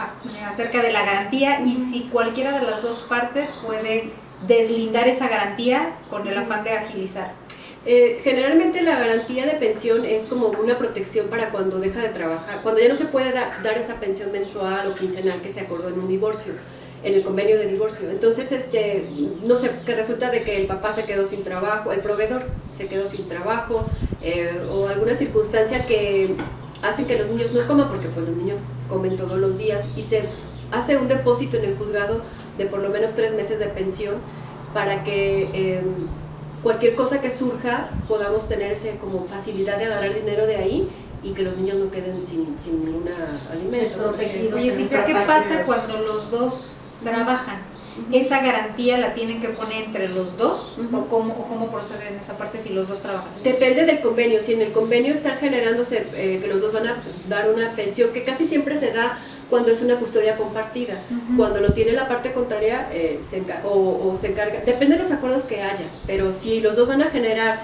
acerca de la garantía y si cualquiera de las dos partes puede deslindar esa garantía con el afán de agilizar? Generalmente la garantía de pensión es como una protección para cuando deja de trabajar, cuando ya no se puede dar esa pensión mensual o quincenal que se acordó en un divorcio, en el convenio de divorcio. Entonces, no sé, que resulta de que el papá se quedó sin trabajo, el proveedor se quedó sin trabajo, o alguna circunstancia que hacen que los niños no coman, porque pues los niños comen todos los días, y se hace un depósito en el juzgado de por lo menos 3 meses de pensión para que cualquier cosa que surja podamos tener ese como facilidad de agarrar dinero de ahí y que los niños no queden sin ninguna alimento. Desprotegidos. Oye, sí, pero ¿qué pasa cuando los dos trabajan? ¿Esa garantía la tienen que poner entre los dos? ¿O cómo procede en esa parte si los dos trabajan? Depende del convenio. Si en el convenio está generándose que los dos van a dar una pensión, que casi siempre se da cuando es una custodia compartida. Cuando lo tiene la parte contraria se encarga, depende de los acuerdos que haya, pero si los dos van a generar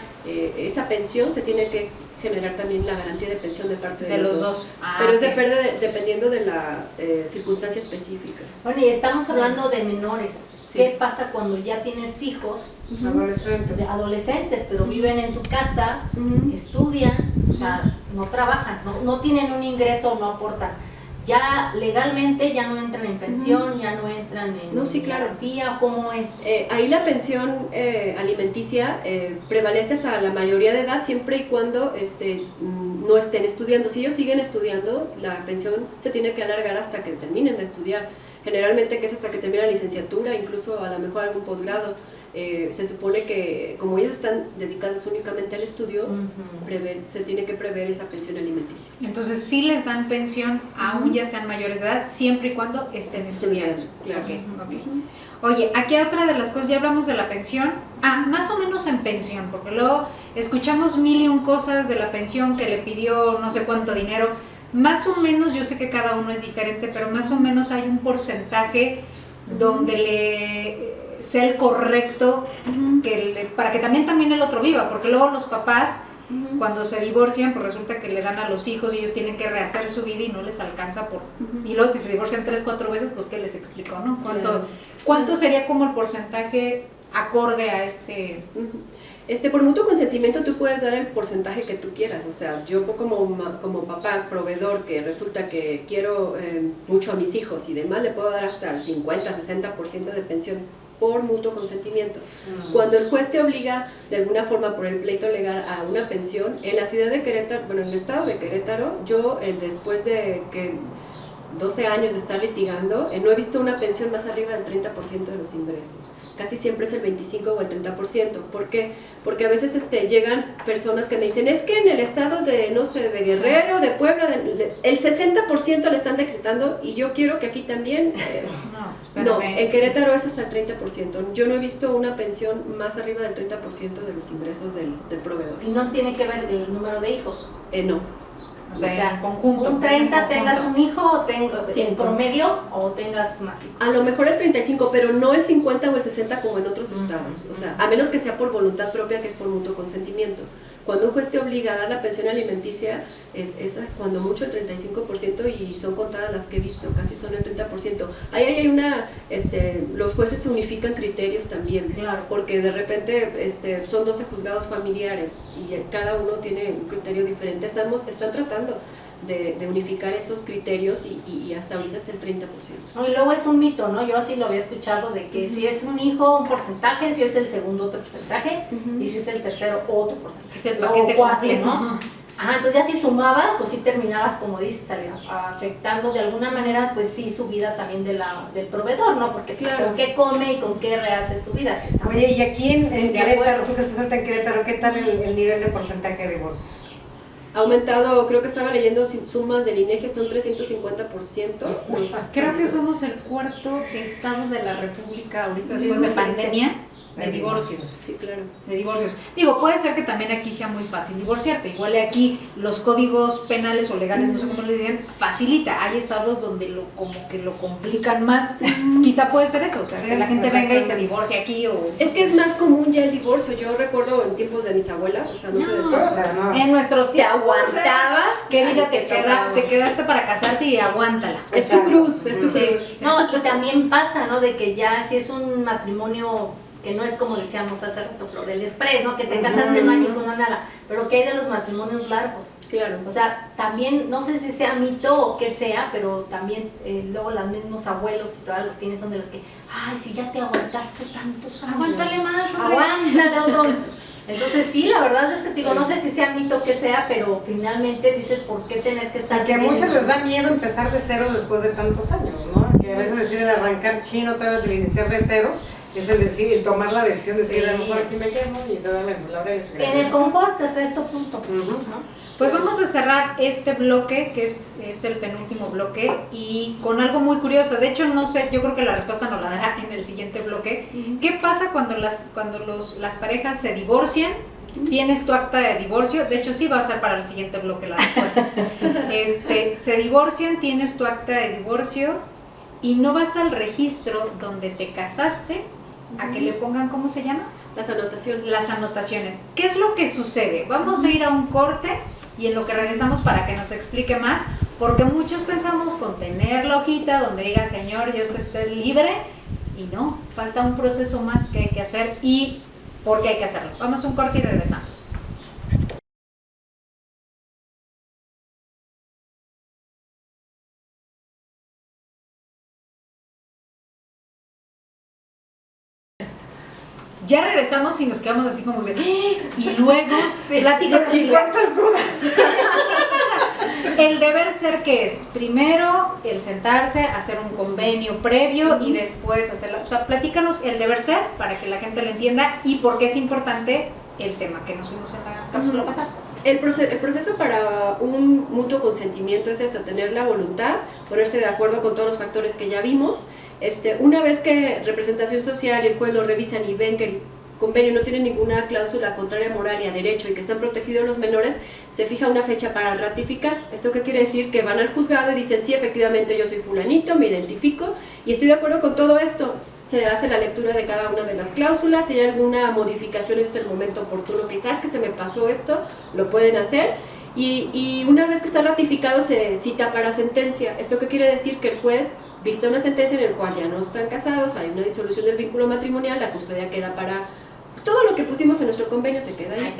esa pensión, se tiene que generar también la garantía de pensión de parte de los dos. Pero es dependiendo de la circunstancia específica. Bueno, y estamos hablando de menores. Sí. ¿Qué pasa cuando ya tienes hijos? Adolescentes, pero viven en tu casa, estudian, o sea, no trabajan, no tienen un ingreso, no aportan. Ya legalmente ya no entran en pensión, ya no entran en garantía, ¿cómo es? Ahí la pensión alimenticia prevalece hasta la mayoría de edad, siempre y cuando no estén estudiando. Si ellos siguen estudiando, la pensión se tiene que alargar hasta que terminen de estudiar. Generalmente que es hasta que termina la licenciatura, incluso a lo mejor algún posgrado. Se supone que como ellos están dedicados únicamente al estudio, se tiene que prever esa pensión alimenticia. Entonces sí les dan pensión, aún ya sean mayores de edad, siempre y cuando estén estudiando. Claro. Okay. Oye, aquí otra de las cosas, ya hablamos de la pensión, más o menos en pensión, porque luego escuchamos 1001 cosas de la pensión que le pidió no sé cuánto dinero. Más o menos, yo sé que cada uno es diferente, pero más o menos hay un porcentaje donde le sea el correcto para que también el otro viva, porque luego los papás cuando se divorcian, pues resulta que le dan a los hijos y ellos tienen que rehacer su vida y no les alcanza y luego si se divorcian 3, 4 veces, pues ¿qué les explicó, no? ¿Cuánto sería como el porcentaje acorde a por mutuo consentimiento tú puedes dar el porcentaje que tú quieras, o sea, yo como papá, proveedor, que resulta que quiero mucho a mis hijos y demás, le puedo dar hasta el 50, 60% de pensión por mutuo consentimiento. Cuando el juez te obliga de alguna forma por el pleito legal a una pensión, en la ciudad de Querétaro, bueno, en el estado de Querétaro, yo después de que 12 años de estar litigando, no he visto una pensión más arriba del 30% de los ingresos. Casi siempre es el 25 o el 30%. ¿Por qué? Porque a veces llegan personas que me dicen, es que en el estado de, no sé, de Guerrero, de Puebla, el 60% le están decretando y yo quiero que aquí también. No, en Querétaro es hasta el 30%. Yo no he visto una pensión más arriba del 30% de los ingresos del proveedor. ¿Y no tiene que ver el número de hijos? No. O sea, en conjunto. Un 30 tengas un hijo o en promedio o tengas más hijos. A lo mejor el 35, pero no el 50 o el 60 como en otros estados. O sea, a menos que sea por voluntad propia, que es por mutuo consentimiento. Cuando un juez te obliga a dar la pensión alimenticia, es cuando mucho el 35% y son contadas las que he visto, casi son el 30%. Ahí hay los jueces se unifican criterios también, claro, porque de repente son 12 juzgados familiares y cada uno tiene un criterio diferente. Están tratando de unificar esos criterios y hasta ahorita es el 30%. Y luego es un mito, ¿no? Yo así lo había escuchado, de que si es un hijo, un porcentaje, si es el segundo, otro porcentaje, y si es el tercero, otro porcentaje. Es el paquete completo, ¿no? Entonces ya si sumabas, pues sí terminabas, como dices, afectando de alguna manera, pues sí, su vida también del proveedor, ¿no? Porque claro, con qué come y con qué rehace su vida. Oye, y aquí en Querétaro, tú que estás ahorita en Querétaro, ¿qué tal el nivel de porcentaje de divorcios? Ha aumentado, creo que estaba leyendo sumas del INEGI, está un 350%. Creo que somos el 4º estado de la República ahorita después de pandemia de divorcios. Sí, claro. De divorcios. Digo, puede ser que también aquí sea muy fácil divorciarte. Igual aquí los códigos penales o legales, no sé cómo le digan, facilita. Hay estados donde como que lo complican más. Quizá puede ser eso, o sea, que la gente venga y se divorcie aquí o... Es que es más común ya el divorcio. Yo recuerdo en tiempos de mis abuelas, o sea, no se decía. En nuestros te aguantabas. Querida, te quedaste para casarte y aguántala. Es tu cruz, es tu cruz. No, y también pasa, ¿no? De que ya si es un matrimonio que no es como decíamos hace rato, lo del express, ¿no? Que te casaste mágico, no nada, pero ¿qué hay de los matrimonios largos? Claro. O sea, también, no sé si sea mito o qué sea, pero también luego los mismos abuelos y todas los tienes son de los que, ay, si ya te aguantaste tantos años. Aguántale más, hombre. Aguántale otro. Entonces sí, la verdad es que digo, no sé si sea mito o qué sea, pero finalmente dices, ¿por qué tener que estar? Y que a muchos les da miedo empezar de cero después de tantos años, ¿no? Que a veces decir el arrancar chino otra vez, el iniciar de cero, es el decir, el tomar la decisión de decir, a lo mejor aquí me quedo y se da la hora de En el confort hasta cierto punto, ¿no? Pues vamos a cerrar este bloque, que es el penúltimo bloque, y con algo muy curioso. De hecho, no sé, yo creo que la respuesta nos la dará en el siguiente bloque. ¿Qué pasa cuando las parejas se divorcian? Tienes tu acta de divorcio, de hecho sí va a ser para el siguiente bloque la respuesta. Se divorcian, tienes tu acta de divorcio y no vas al registro donde te casaste a que le pongan, ¿cómo se llama? Las anotaciones. Las anotaciones. ¿Qué es lo que sucede? Vamos a ir a un corte y en lo que regresamos para que nos explique más, porque muchos pensamos con tener la hojita donde diga Señor, Dios esté libre, y no, falta un proceso más que hay que hacer y por qué hay que hacerlo. Vamos a un corte y regresamos. Ya regresamos y nos quedamos así como de... Y luego, platícanos. ¿Y cuántas dudas? El deber ser, ¿qué es? Primero, el sentarse, hacer un convenio previo y después hacerla... O sea, platícanos el deber ser para que la gente lo entienda y por qué es importante el tema que nos fuimos en la cápsula pasada. El proceso para un mutuo consentimiento es eso, tener la voluntad, ponerse de acuerdo con todos los factores que ya vimos. Una vez que representación social y el juez lo revisan y ven que el convenio no tiene ninguna cláusula contraria a moral y a derecho y que están protegidos los menores, se fija una fecha para ratificar. ¿Esto qué quiere decir? Que van al juzgado y dicen, sí, efectivamente yo soy fulanito, me identifico y estoy de acuerdo con todo esto. Se hace la lectura de cada una de las cláusulas, si hay alguna modificación, este es el momento oportuno, quizás que se me pasó esto, lo pueden hacer. Y una vez que está ratificado se cita para sentencia. ¿Esto qué quiere decir? Que el juez dicta una sentencia en el cual ya no están casados, hay una disolución del vínculo matrimonial, la custodia queda para... Todo lo que pusimos en nuestro convenio se queda ahí.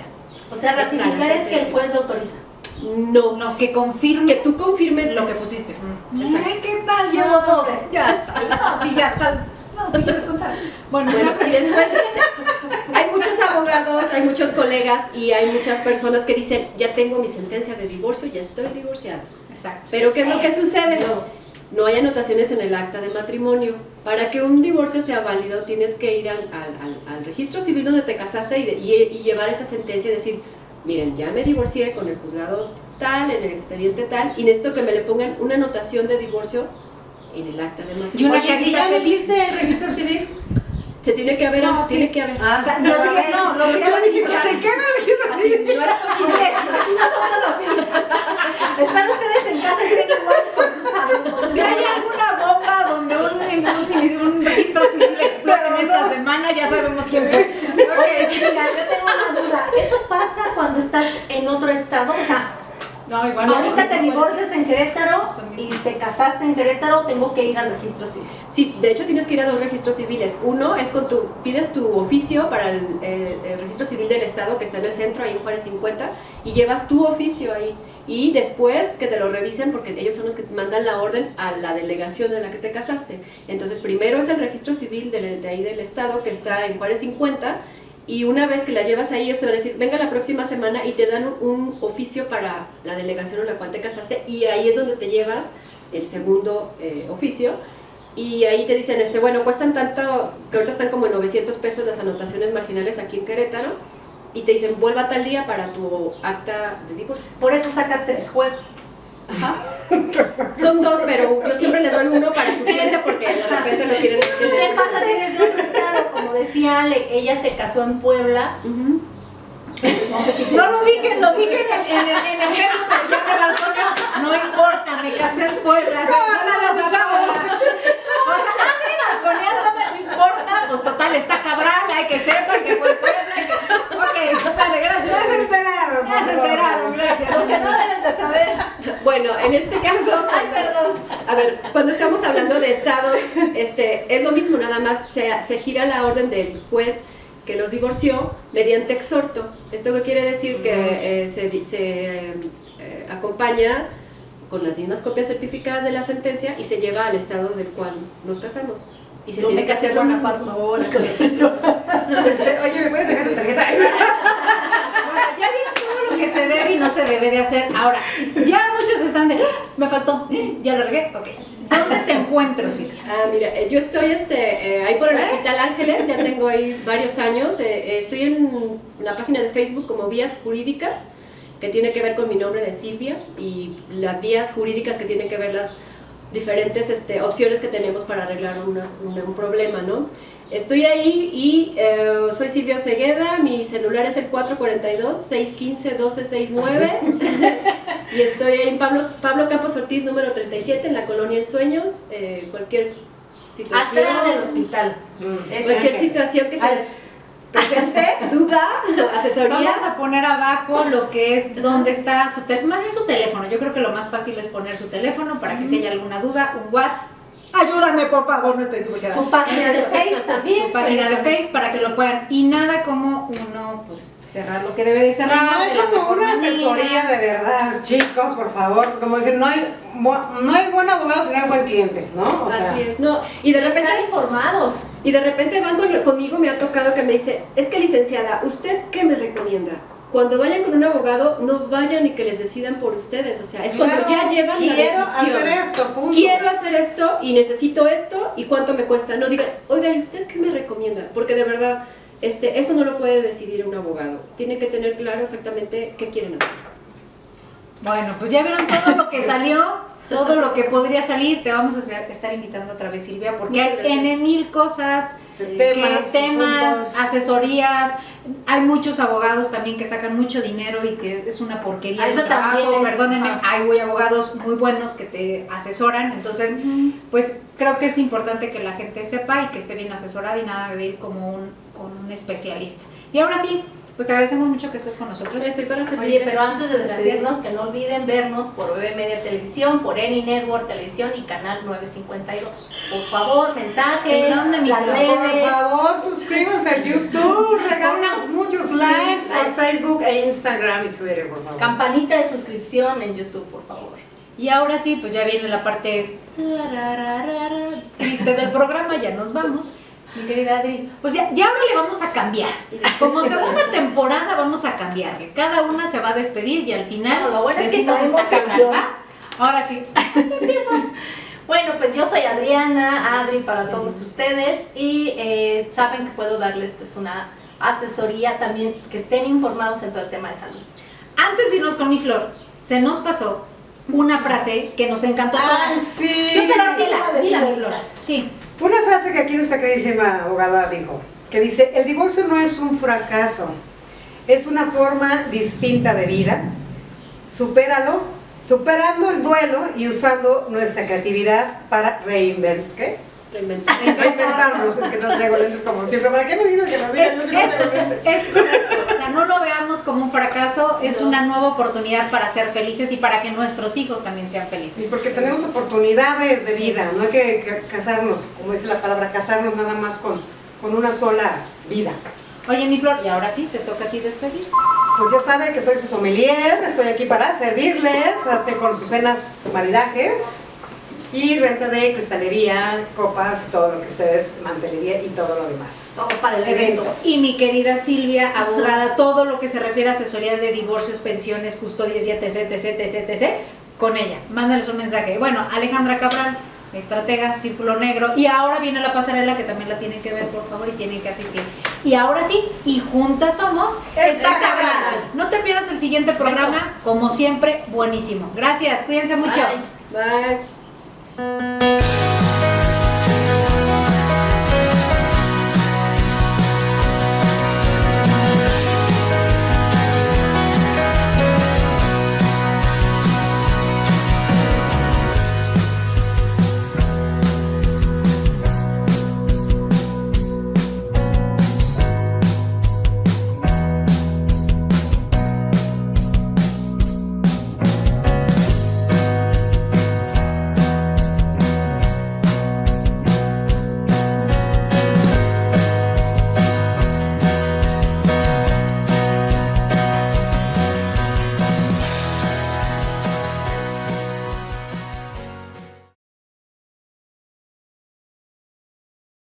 O sea, ratificar es que el juez lo autoriza. No, que confirmes. Que tú confirmes lo que pusiste. Exacto. Ay, ¿qué tal? Llevo dos. Ya está. No, sí, ya está. No, si quieres contar. Bueno, y después hay muchos abogados, hay muchos colegas y hay muchas personas que dicen, ya tengo mi sentencia de divorcio, ya estoy divorciada. Exacto. Pero ¿qué es lo que sucede? No hay anotaciones en el acta de matrimonio. Para que un divorcio sea válido tienes que ir al registro civil donde te casaste y llevar esa sentencia y decir, miren, ya me divorcié con el juzgado tal, en el expediente tal, y necesito que me le pongan una anotación de divorcio en el acta de matrimonio. Y una Oye, carita ¿ya me feliz. dice el registro civil? Se tiene que haber, No, tiene sí. que haber. O sea, No, lo sí, que no, lo que yo yo dije, dije, ¿se queda el registro Así, civil? no es posible. Aquí nosotros así. Están ustedes en casa y estén igual con sus amigos. si hay alguna bomba donde un registro civil explote en esta semana, ya sabemos quién fue. Oye, mira, yo tengo una duda. ¿Eso pasa cuando estás en otro estado? O sea, No, igual. ahorita te divorcias en Querétaro Son mis- y te casaste en Querétaro, tengo que ir al registro civil. Sí, de hecho tienes que ir a 2 registros civiles. Uno es pides tu oficio para el registro civil del estado que está en el centro, ahí en Juárez 50, y llevas tu oficio ahí. Y después que te lo revisen, porque ellos son los que te mandan la orden a la delegación en la que te casaste. Entonces primero es el registro civil de ahí del estado que está en Juárez 50, y una vez que la llevas ahí ellos te van a decir, venga la próxima semana y te dan un oficio para la delegación en la cual te casaste, y ahí es donde te llevas el segundo oficio. Y ahí te dicen, bueno, cuestan tanto, que ahorita están como en 900 pesos las anotaciones marginales aquí en Querétaro, y te dicen, vuelva tal día para tu acta de divorcio. Por eso sacas 3 juegos. Ajá. Son 2, pero yo siempre les doy uno para su cliente porque de repente lo quieren. ¿Y qué pasa si eres de otro estado? Como decía Ale, ella se casó en Puebla. Ujú. No sé si No lo dije en el medio, pero ya me balconeo. No importa, me casé en Puebla. Saludos a Puebla. O sea, ande balconeándome, no importa. Pues total, está Cabral, hay que sepan que fue Puebla. Ok, dale, gracias. Ya se enteraron. Ya se enteraron, gracias. Lo que no debes de saber. Bueno, en este caso, Ay, perdón. A ver, cuando estamos hablando de estados, es lo mismo, nada más se gira la orden del juez que los divorció mediante exhorto. ¿Esto qué quiere decir? Que se acompaña con las mismas copias certificadas de la sentencia y se lleva al estado del cual nos casamos. Y se tiene que hacer Guanajuato, Oye, ¿me puedes dejar tu tarjeta? Bueno, ya vieron todo lo que se debe y no se debe de hacer. Ahora, ya muchos están de, me faltó, ya lo regué, ok. ¿Dónde te encuentro, Silvia? Mira, yo estoy ahí por el Hospital Ángeles, ya tengo ahí varios años. Estoy en la página de Facebook como Vías Jurídicas, que tiene que ver con mi nombre de Silvia, y las vías jurídicas que tienen que ver las diferentes opciones que tenemos para arreglar un problema, ¿no? Estoy ahí y soy Silvia Osegueda, mi celular es el 442-615-1269 y estoy ahí en Pablo Campos Ortiz, número 37, en la colonia Ensueños. Cualquier situación, Atrás del hospital. cualquier situación que se les presente, duda, asesoría. Vamos a poner abajo lo que es, dónde está su teléfono, más bien su teléfono. Yo creo que lo más fácil es poner su teléfono para que si hay alguna duda, un WhatsApp. Ayúdame, por favor, no estoy divorciada. Su página de Face también. Su página de Face para que lo puedan. Y nada como uno, pues, cerrar lo que debe de cerrar. No, de es la como mejor una manera. asesoría de verdad, chicos, por favor. Como dicen, no hay buen abogado si no hay buen cliente, ¿no? O sea, Así es, no, y de repente Están informados. van conmigo, me ha tocado que me dice, es que licenciada, ¿usted qué me recomienda? Cuando vayan con un abogado, no vayan y que les decidan por ustedes, o sea, es cuando ya llevan la decisión. Quiero hacer esto, punto. Quiero hacer esto y necesito esto y cuánto me cuesta. No digan, oiga, ¿y usted qué me recomienda? Porque de verdad, eso no lo puede decidir un abogado. Tiene que tener claro exactamente qué quieren hacer. Bueno, pues ya vieron todo lo que salió, todo lo que podría salir. Te vamos a estar invitando otra vez, Silvia, porque Muchas hay gracias. mil cosas, Temas, temas, asesorías. Hay muchos abogados también que sacan mucho dinero y que es una porquería Eso su trabajo, también es, perdónenme, ajá. hay abogados muy buenos que te asesoran, entonces pues creo que es importante que la gente sepa y que esté bien asesorada y nada de ir como con un especialista. Y ahora sí, pues te agradecemos mucho que estés con nosotros. Estoy para servirles. Oye, pero antes de Gracias. despedirnos, que no olviden vernos por BB Media Televisión, por Eni Network Televisión y Canal 952. Por favor, mensajes, ¿En dónde, mi las Flor? Por redes. favor, suscríbanse a YouTube, regálanos muchos likes por likes. Facebook e Instagram y Twitter, por favor. Campanita de suscripción en YouTube, por favor. Y ahora sí, pues ya viene la parte triste del programa, ya nos vamos. Mi querida Adri, pues ya ahora le vamos a cambiar. Como segunda temporada vamos a cambiarle. Cada una se va a despedir y al final No, lo bueno es que decimos tenemos esta cámara, sección. ¿va? Ahora sí, empiezas. Bueno, pues yo soy Adriana, Adri para todos ustedes y saben que puedo darles pues una asesoría también, que estén informados en todo el tema de salud. Antes de irnos con mi Flor, se nos pasó una frase que nos encantó a ¡Ay, todas. sí! Yo te la dila, mi Flor. Sí. Una frase que aquí nuestra queridísima abogada dijo, que dice, el divorcio no es un fracaso, es una forma distinta de vida, superando el duelo y usando nuestra creatividad para reinventarnos, es que no traigo lentes como siempre, ¿para qué me dices que lo digas? Yo sí no traigo lentes. Es correcto, o sea, no lo veamos como un fracaso, es una nueva oportunidad para ser felices y para que nuestros hijos también sean Sí, felices. porque tenemos oportunidades de vida, no hay que casarnos, como dice la palabra, casarnos nada más con una sola vida. Oye, mi Flor, y ahora sí, te toca a ti despedirte. Pues ya saben que soy su sommelier, estoy aquí para servirles, hacer con sus cenas maridajes y renta de cristalería, copas, todo lo que ustedes, mantelería y todo lo demás. Todo para el evento. Y mi querida Silvia, abogada, todo lo que se refiere a asesoría de divorcios, pensiones, custodias y etc, con ella. Mándales un mensaje. Bueno, Alejandra Cabral, estratega, Círculo Negro. Y ahora viene la pasarela que también la tienen que ver, por favor, y tienen que asistir. Y ahora sí, y juntas somos Esta Cabral. No te pierdas el siguiente programa, como siempre, buenísimo. Gracias, cuídense mucho. Bye. Bye.